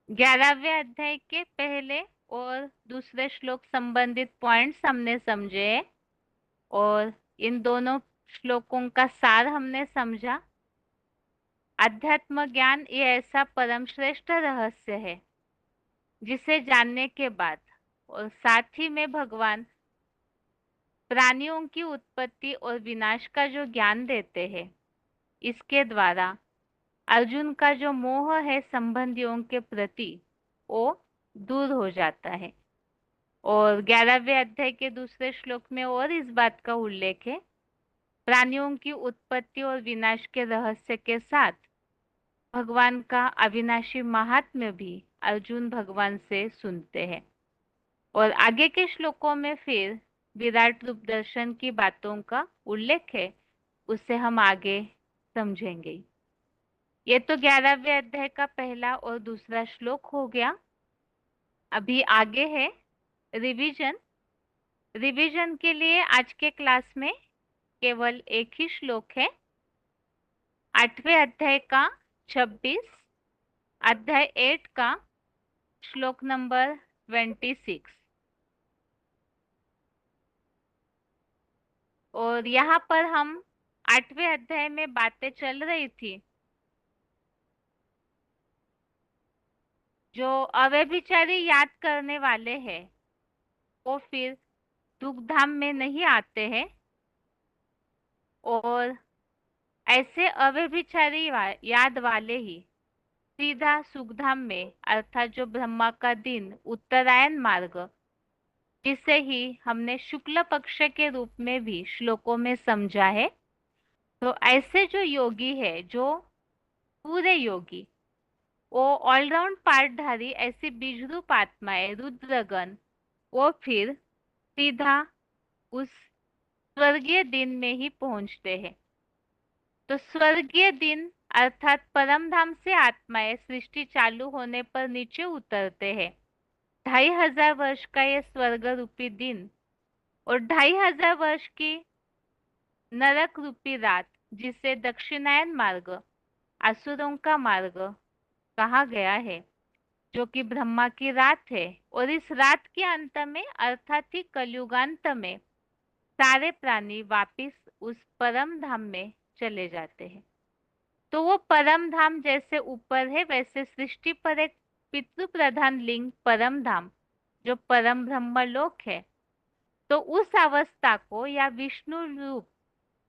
11वें अध्याय के पहले और दूसरे श्लोक संबंधित पॉइंट्स हमने समझे और इन दोनों श्लोकों का सार हमने समझा। अध्यात्म ज्ञान ये ऐसा परम श्रेष्ठ रहस्य है जिसे जानने के बाद और साथ ही में भगवान प्राणियों की उत्पत्ति और विनाश का जो ज्ञान देते हैं, इसके द्वारा अर्जुन का जो मोह है संबंधियों के प्रति वो दूर हो जाता है। और 11वें अध्याय के दूसरे श्लोक में और इस बात का उल्लेख है, प्राणियों की उत्पत्ति और विनाश के रहस्य के साथ भगवान का अविनाशी महात्म्य भी अर्जुन भगवान से सुनते हैं। और आगे के श्लोकों में फिर विराट रूप दर्शन की बातों का उल्लेख है, उसे हम आगे समझेंगे। ये तो 11वें अध्याय का पहला और दूसरा श्लोक हो गया। अभी आगे है रिवीजन। रिवीजन के लिए आज के क्लास में केवल एक ही श्लोक है, 8वें अध्याय का 26, अध्याय 8 का श्लोक नंबर 26। और यहाँ पर हम 8वें अध्याय में बातें चल रही थी, जो अव्यभिचारी याद करने वाले हैं वो फिर दुख धाम में नहीं आते हैं, और ऐसे अव्यभिचारी याद वाले ही सीधा सुखधाम में, अर्थात जो ब्रह्मा का दिन उत्तरायण मार्ग, जिसे ही हमने शुक्ल पक्ष के रूप में भी श्लोकों में समझा है, तो ऐसे जो योगी है, जो पूरे योगी, वो ऑलराउंड पार्टधारी ऐसी बीजरूप आत्माएं रुद्रगण, वो फिर सीधा उस स्वर्गीय दिन में ही पहुंचते हैं। तो स्वर्गीय दिन अर्थात परम धाम से आत्माएं सृष्टि चालू होने पर नीचे उतरते हैं। 2500 वर्ष का ये स्वर्ग रूपी दिन और 2500 वर्ष की नरक रूपी रात, जिसे दक्षिणायन मार्ग, असुरों का मार्ग कहा गया है, जो कि ब्रह्मा की रात है। और इस रात के अंत में अर्थात ही कलयुगांत में सारे प्राणी वापिस उस परम धाम में चले जाते हैं। तो वो परम धाम जैसे ऊपर है, वैसे सृष्टि पर एक पितृ प्रधान लिंग परम धाम, जो परम ब्रह्म लोक है, तो उस अवस्था को या विष्णु रूप,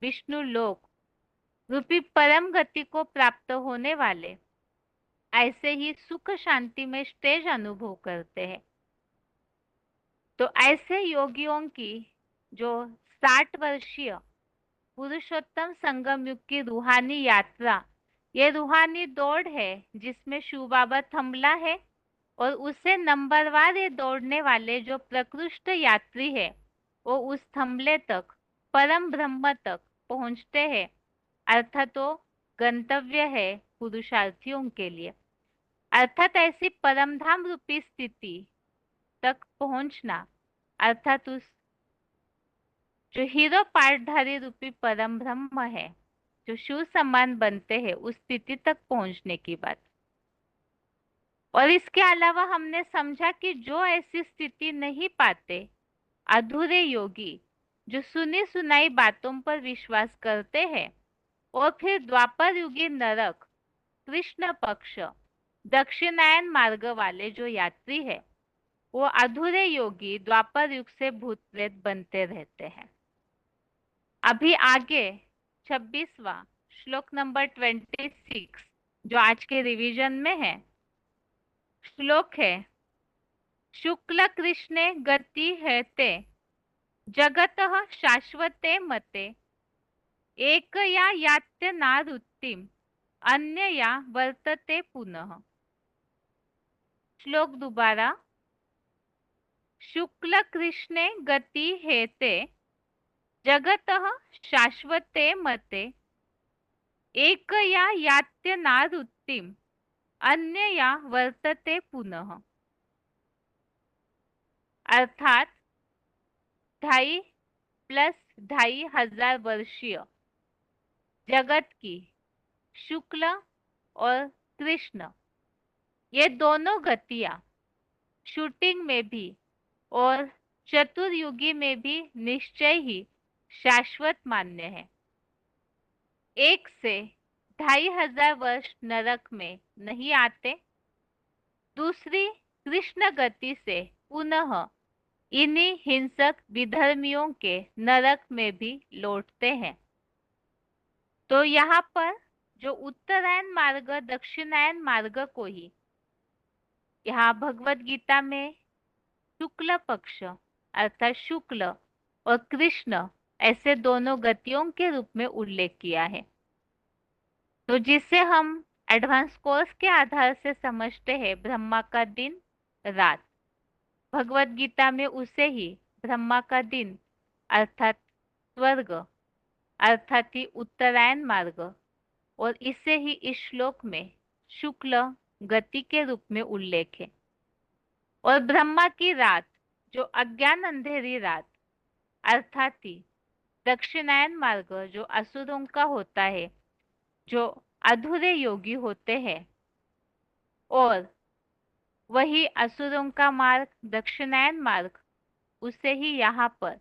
विष्णु लोक रूपी परम गति को प्राप्त होने वाले ऐसे ही सुख शांति में स्टेज अनुभव करते हैं। तो ऐसे योगियों की जो 60 वर्षीय पुरुषोत्तम संगम युग की रूहानी यात्रा, ये रूहानी दौड़ है जिसमें शिव बाबा थंबला है, और उसे नंबरवार ये दौड़ने वाले जो प्रकृष्ट यात्री है, वो उस थंबले तक, परम ब्रह्म तक पहुंचते हैं। अर्थात वो गंतव्य है पुरुषार्थियों के लिए। अर्थात ऐसी परमधाम रूपी स्थिति तक पहुंचना, अर्थात उस जो हीरो पाठधारी रूपी परम ब्रह्म है, जो शिव समान बनते हैं, उस स्थिति तक पहुंचने की बात। और इसके अलावा हमने समझा कि जो ऐसी स्थिति नहीं पाते, अधूरे योगी, जो सुनी सुनाई बातों पर विश्वास करते हैं और फिर द्वापर युगी नरक, कृष्ण पक्ष, दक्षिणायन मार्ग वाले जो यात्री है, वो अधूरे योगी द्वापर युग से भूत प्रेत बनते रहते हैं। अभी आगे 26वां श्लोक नंबर 26 जो आज के रिवीजन में है, श्लोक है, शुक्ल कृष्णे गति है ते जगतः शाश्वते मते एक या यात्य नारुत्तिम अन्य या वर्तते पुनः। श्लोक दोबारा, शुक्ल कृष्णे गति हेते जगतः शाश्वते मते एक या यात्य नारुत्तिम अन्यया वर्तते पुनः, अर्थात 2.5 प्लस 2.5 वर्षीय जगत की शुक्ल और कृष्ण, ये दोनों गतियां शूटिंग में भी और चतुर्युगी में भी निश्चय ही शाश्वत मान्य है। 1 से 2.5 वर्ष नरक में नहीं आते, दूसरी कृष्ण गति से पुनः इन्हीं हिंसक विधर्मियों के नरक में भी लौटते हैं। तो यहाँ पर जो उत्तरायण मार्ग दक्षिणायन मार्ग को ही यहाँ भगवत गीता में शुक्ल पक्ष अर्थात शुक्ल और कृष्ण ऐसे दोनों गतियों के रूप में उल्लेख किया है। तो जिसे हम एडवांस कोर्स के आधार से समझते हैं ब्रह्मा का दिन रात, भगवत गीता में उसे ही ब्रह्मा का दिन अर्थात स्वर्ग अर्थात ही उत्तरायण मार्ग और इसे ही इस श्लोक में शुक्ल गति के रूप में उल्लेख है। और ब्रह्मा की रात जो अज्ञान अंधेरी रात अर्थात ही दक्षिणायन मार्ग जो असुरों का होता है, जो अधूरे योगी होते हैं, और वही असुरों का मार्ग दक्षिणायन मार्ग उसे ही यहाँ पर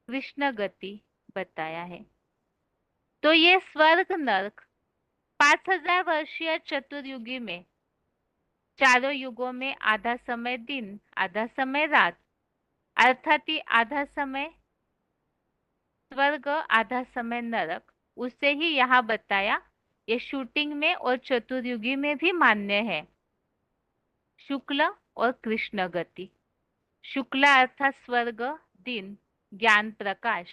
कृष्ण गति बताया है। तो ये स्वर्ग नरक 5000 वर्षीय चतुर्युगी में चारों युगों में आधा समय दिन आधा समय रात अर्थात ही आधा समय स्वर्ग आधा समय नरक उसे ही यहाँ बताया। ये शूटिंग में और चतुर्युगी में भी मान्य है। शुक्ल और कृष्ण गति, शुक्ला अर्थात स्वर्ग दिन ज्ञान प्रकाश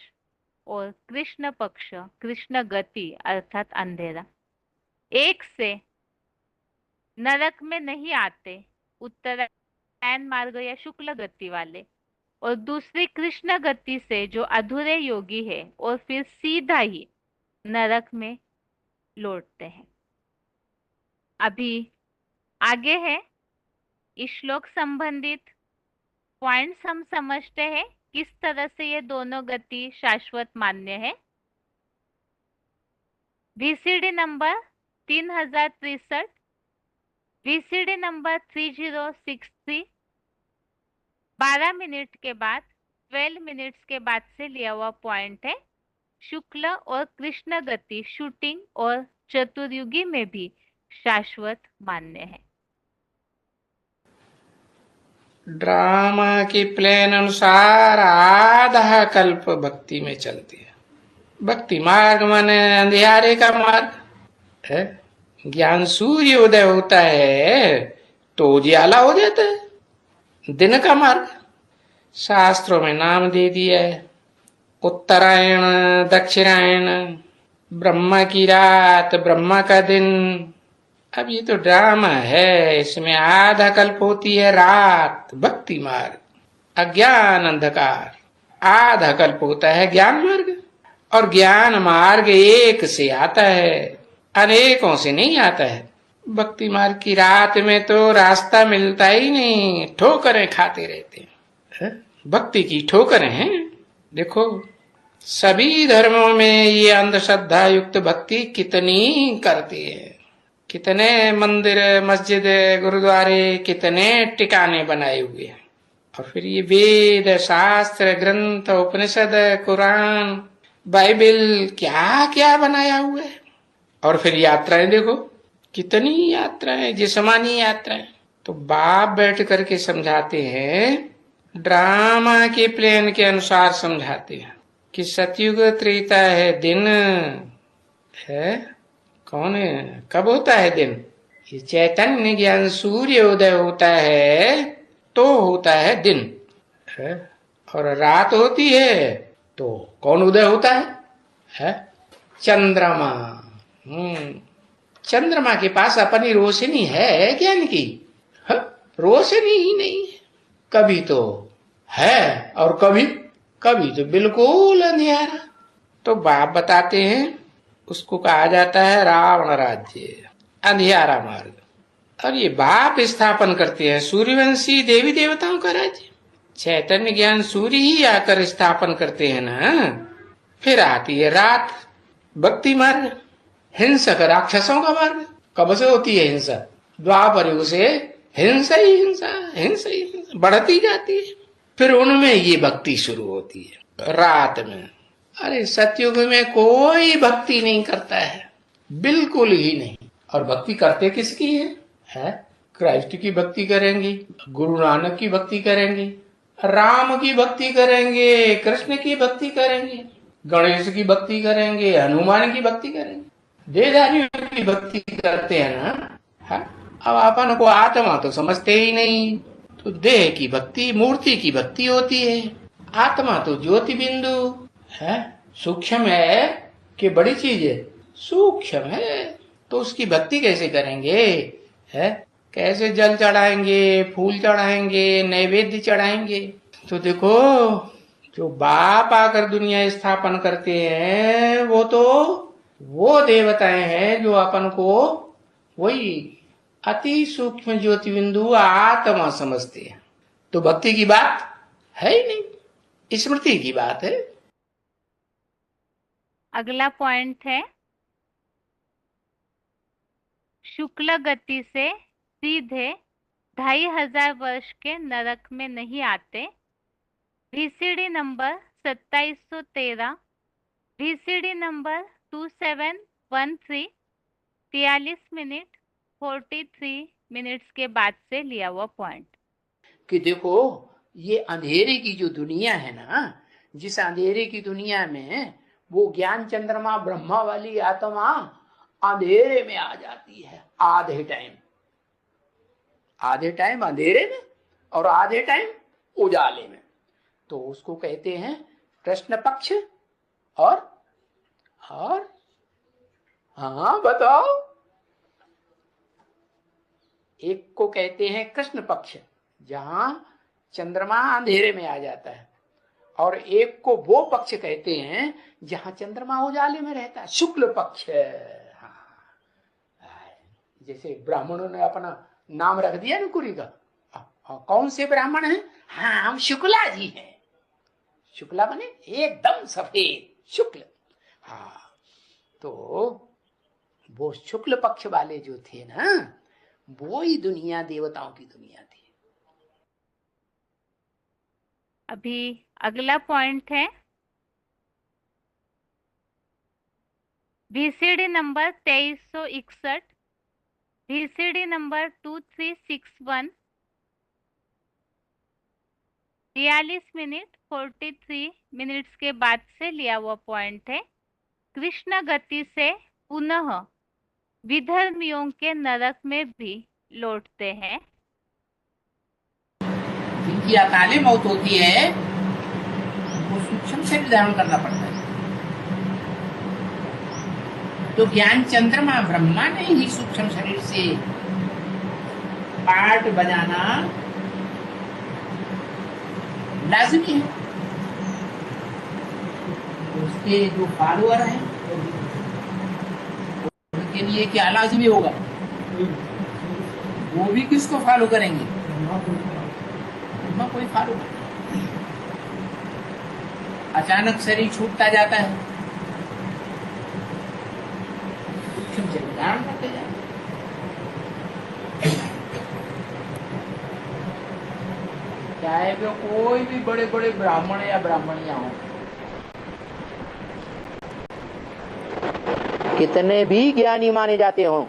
और कृष्ण पक्ष कृष्ण गति अर्थात अंधेरा। 1 से नरक में नहीं आते उत्तरायण मार्ग या शुक्ल गति वाले, और दूसरी कृष्ण गति से जो अधूरे योगी है और फिर सीधा ही नरक में लौटते हैं। अभी आगे है इस श्लोक संबंधित पॉइंट्स हम समझते हैं किस तरह से ये दोनों गति शाश्वत मान्य है। VCD number 3063, VCD number 3063 12 minute के बाद 12 मिनट्स के बाद से लिया हुआ पॉइंट है। शुक्ल और कृष्ण गति शूटिंग और चतुर्युगी में भी शाश्वत मान्य है। ड्रामा की प्लान अनुसार आधा कल्प भक्ति में चलती है। भक्ति मार्ग माने अंधियारे का मार्ग है। ज्ञान सूर्य उदय होता है तो उजियाला हो जाता है। दिन का मार्ग शास्त्रों में नाम दे दिया है, उत्तरायण दक्षिणायन, ब्रह्मा की रात ब्रह्मा का दिन। अब ये तो ड्रामा है, इसमें आधा कल्प होती है रात भक्ति मार्ग, अज्ञान अंधकार आधा कल्प होता है ज्ञान मार्ग। और ज्ञान मार्ग एक से आता है, अनेकों से नहीं आता है। भक्ति मार्ग की रात में तो रास्ता मिलता ही नहीं, ठोकरें खाते रहते हैं। भक्ति की ठोकरें हैं। देखो सभी धर्मों में ये अंधश्रद्धा युक्त भक्ति कितनी करती है। कितने मंदिर मस्जिद गुरुद्वारे कितने टिकाने बनाए हुए हैं। और फिर ये वेद शास्त्र ग्रंथ उपनिषद कुरान बाइबल क्या क्या बनाया हुआ है। और फिर यात्राएं देखो कितनी यात्राएं, जिस्मानी यात्राएं। तो बाप बैठ करके समझाते हैं, ड्रामा के प्लान के अनुसार समझाते हैं कि सतयुग त्रेता है दिन है। कौन है, कब होता है दिन? ये चैतन्य ज्ञान सूर्य उदय होता है तो होता है दिन है। और रात होती है तो कौन उदय होता है? चंद्रमा। चंद्रमा के पास अपनी रोशनी है ज्ञान की? रोशनी ही नहीं है। कभी तो है और कभी तो बिल्कुल अंधियारा। तो बाप बताते हैं उसको कहा जाता है रावण राज्य, अंधियारा मार्ग। और ये बाप स्थापन करते हैं सूर्यवंशी देवी देवताओं का राज्य। चैतन्य ज्ञान सूर्य ही आकर स्थापन करते हैं ना। फिर आती है रात, भक्ति मार्ग, हिंसक राक्षसों का मार्ग। कब से होती है हिंसा? द्वापर युग से हिंसा ही हिंसा, हिंसा ही हिंसा बढ़ती जाती है। फिर उनमें ये भक्ति शुरू होती है रात में। अरे सतयुग में कोई भक्ति नहीं करता है, बिल्कुल ही नहीं। और भक्ति करते किसकी है? क्राइस्ट की भक्ति करेंगे, गुरु नानक की भक्ति करेंगे, राम की भक्ति करेंगे, कृष्ण की भक्ति करेंगे, गणेश की भक्ति करेंगे, हनुमान की भक्ति करेंगे, देवदानियों की भक्ति करते हैं ना। है? अब अपन को आत्मा तो समझते ही नहीं, तो देह की भक्ति, मूर्ति की भक्ति होती है। आत्मा तो ज्योति बिंदु है, सूक्ष्म है कि बड़ी चीज है? सूक्ष्म है। तो उसकी भक्ति कैसे करेंगे? है कैसे जल चढ़ाएंगे, फूल चढ़ाएंगे, नैवेद्य चढ़ाएंगे? तो देखो, जो बाप आकर दुनिया स्थापन करते हैं वो देवताएं हैं जो अपन को वही अति सूक्ष्म ज्योति बिंदु आत्मा समझते हैं। तो भक्ति की बात है ही नहीं, स्मृति की बात है। अगला पॉइंट है, शुक्ल गति से सीधे 2500 वर्ष के नरक में नहीं आते। VCD number 2713, VCD number 2713, 43 minute 43 minutes के बाद से लिया हुआ पॉइंट। कि देखो, ये अंधेरे की जो दुनिया है ना, जिस अंधेरे की दुनिया में वो ज्ञान चंद्रमा ब्रह्मा वाली आत्मा अंधेरे में आ जाती है। आधे टाइम अंधेरे में और आधे टाइम उजाले में। तो उसको कहते हैं कृष्ण पक्ष। और हाँ बताओ, एक को कहते हैं कृष्ण पक्ष, जहां चंद्रमा अंधेरे में आ जाता है, और एक को वो पक्ष कहते हैं जहां चंद्रमा उजाले में रहता है, शुक्ल पक्ष। जैसे ब्राह्मणों ने अपना नाम रख दिया ना कुरी का, कौन से ब्राह्मण हैं? हाँ, हम शुक्ला जी हैं। शुक्ला बने एकदम सफेद, शुक्ल। हाँ, तो वो शुक्ल पक्ष वाले जो थे ना, वो ही दुनिया देवताओं की दुनिया थी। अभी अगला पॉइंट है, VCD number 2361, VCD number 2361, 43 minute 43 minutes के बाद से लिया हुआ पॉइंट है। कृष्ण गति से पुनः विधर्मियों के नरक में भी लौटते हैं। जिनकी अकाले मौत होती है उनको सूक्ष्म शरीर धारण करना पड़ता है। तो ज्ञान चंद्रमा ब्रह्मा ने ही सूक्ष्म शरीर से पार्ट बजाना लाजमी है। उसके जो फॉलोअर हैं उनके लिए क्या लाजमी होगा? वो भी किसको फॉलो करेंगे? कोई फॉलो नहीं। अचानक शरीर छूटता जाता है, करते जाए। चाहे वो कोई भी बड़े बड़े ब्राह्मण या ब्राह्मणियां हो, कितने भी ज्ञानी माने जाते हो,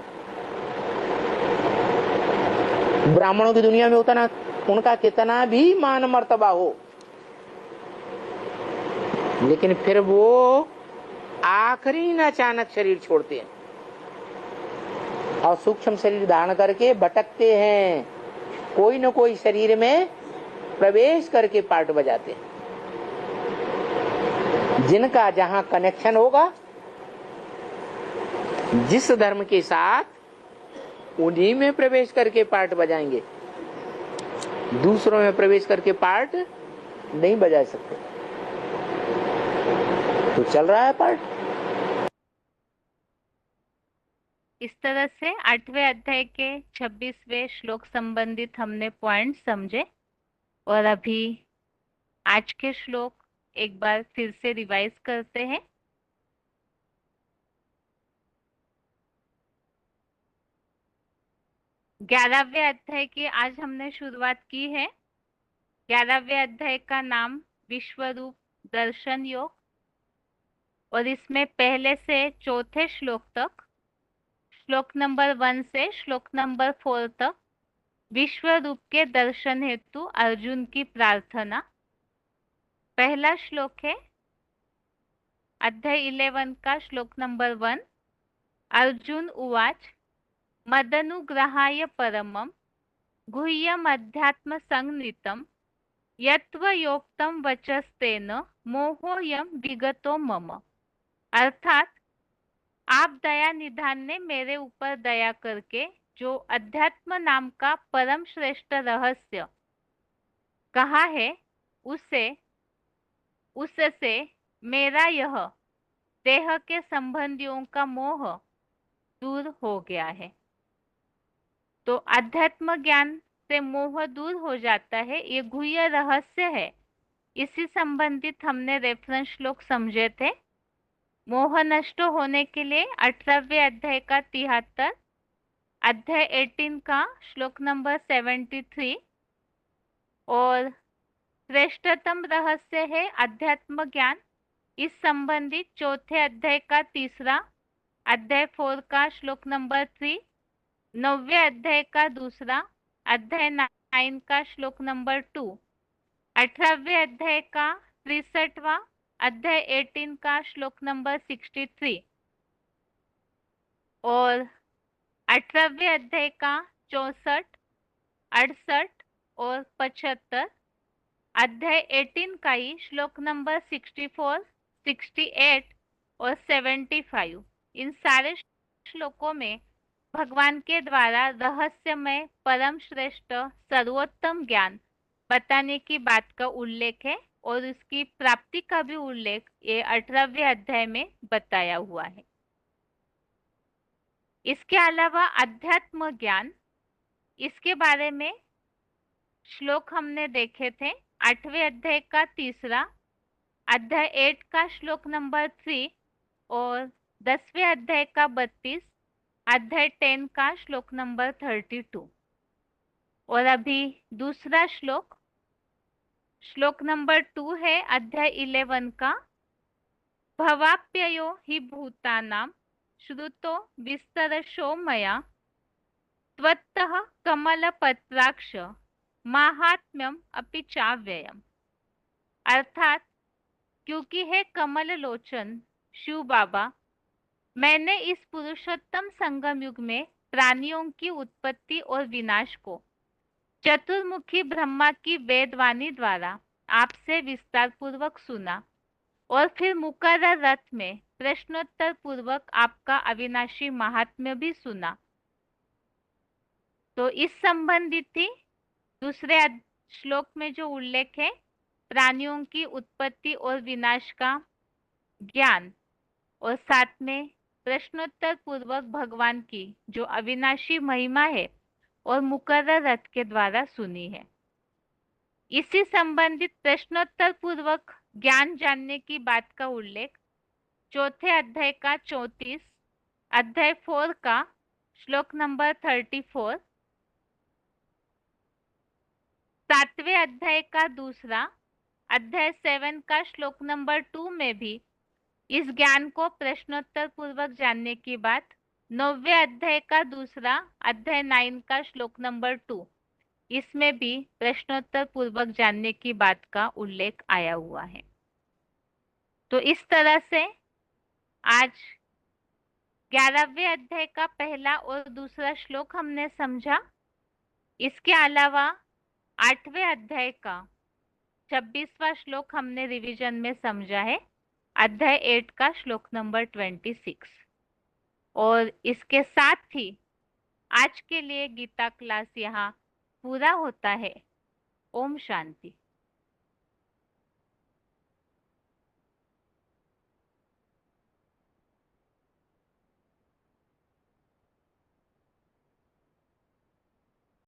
ब्राह्मणों की दुनिया में उतना उनका कितना भी मान मर्तबा हो, लेकिन फिर वो आखिरी में अचानक शरीर छोड़ते हैं और सूक्ष्म शरीर धारण करके भटकते हैं। कोई न कोई शरीर में प्रवेश करके पार्ट बजाते हैं। जिनका जहां कनेक्शन होगा जिस धर्म के साथ, उन्हीं में प्रवेश करके पार्ट बजाएंगे। दूसरों में प्रवेश करके पार्ट नहीं बजा सकते। तो चल रहा है पार्ट। इस तरह से 8वें अध्याय के 26वें श्लोक संबंधित हमने पॉइंट समझे। और अभी आज के श्लोक एक बार फिर से रिवाइज करते हैं। ग्यारहवें अध्याय की आज हमने शुरुआत की है। 11वें अध्याय का नाम विश्वरूप दर्शन योग, और इसमें पहले से चौथे श्लोक तक, श्लोक नंबर 1 से श्लोक नंबर 4 तक विश्व रूप के दर्शन हेतु अर्जुन की प्रार्थना। पहला श्लोक है अध्याय 11 का श्लोक नंबर 1। अर्जुन उवाच मदनुग्रहाय परमं गुह्यमध्यात्म संज्ञितम् यत्त्वयोक्तं वचस्तेन मोहोऽयं विगतो मम। अर्थात आप दया निधान ने मेरे ऊपर दया करके जो अध्यात्म नाम का परम श्रेष्ठ रहस्य कहा है, उससे मेरा यह देह के संबंधियों का मोह दूर हो गया है। तो अध्यात्म ज्ञान से मोह दूर हो जाता है, ये गुह्य रहस्य है। इसी संबंधित हमने रेफरेंस श्लोक समझे थे। मोह नष्ट होने के लिए 18वें अध्याय का 73, अध्याय 18 का श्लोक नंबर 73, और श्रेष्ठतम रहस्य है अध्यात्म ज्ञान। इस संबंधित चौथे अध्याय का 3, अध्याय 4 का श्लोक नंबर 3, 9वें अध्याय का 2, अध्याय 9 का श्लोक नंबर 2, 18वें अध्याय का 63वां, अध्याय 18 का श्लोक नंबर 63, और 18वें अध्याय का 64, 68 और 75, अध्याय 18 का ही श्लोक नंबर 64, 68 और 75। इन सारे श्लोकों में भगवान के द्वारा रहस्यमय परम श्रेष्ठ सर्वोत्तम ज्ञान बताने की बात का उल्लेख है, और उसकी प्राप्ति का भी उल्लेख ये 18वें अध्याय में बताया हुआ है। इसके अलावा अध्यात्म ज्ञान, इसके बारे में श्लोक हमने देखे थे। 8वें अध्याय का 3, अध्याय 8 का श्लोक नंबर 3, और 10वें अध्याय का 32, अध्याय 10 का श्लोक नंबर 32। और अभी दूसरा श्लोक, श्लोक नंबर 2 है अध्याय 11 का। भवाप्ययो हि भूतानां श्रुतो विस्तरशो मया त्वत्तः कमलपत्राक्ष माहात्म्यम अपि चाव्ययम्। अर्थात क्योंकि है कमल लोचन शिव बाबा, मैंने इस पुरुषोत्तम संगम युग में प्राणियों की उत्पत्ति और विनाश को चतुर्मुखी ब्रह्मा की वेदवाणी द्वारा आपसे विस्तार पूर्वक सुना, और फिर मुकर्रर रथ में प्रश्नोत्तर पूर्वक आपका अविनाशी महात्म्य भी सुना। तो इस संबंधित ही दूसरे श्लोक में जो उल्लेख है प्राणियों की उत्पत्ति और विनाश का ज्ञान, और साथ में प्रश्नोत्तर पूर्वक भगवान की जो अविनाशी महिमा है और मुकर्रर रथ के द्वारा सुनी है। इसी संबंधित प्रश्नोत्तर पूर्वक ज्ञान जानने की बात का उल्लेख चौथे अध्याय का 34, अध्याय 4 का श्लोक नंबर 34, 7वें अध्याय का 2, अध्याय 7 का श्लोक नंबर 2 में भी इस ज्ञान को प्रश्नोत्तर पूर्वक जानने की बात, 9वें अध्याय का 2, अध्याय 9 का श्लोक नंबर 2, इसमें भी प्रश्नोत्तर पूर्वक जानने की बात का उल्लेख आया हुआ है। तो इस तरह से आज 11वें अध्याय का पहला और दूसरा श्लोक हमने समझा। इसके अलावा 8वें अध्याय का 26वां श्लोक हमने रिवीजन में समझा है, अध्याय 8 का श्लोक नंबर 26। और इसके साथ ही आज के लिए गीता क्लास यहाँ पूरा होता है। ओम शांति।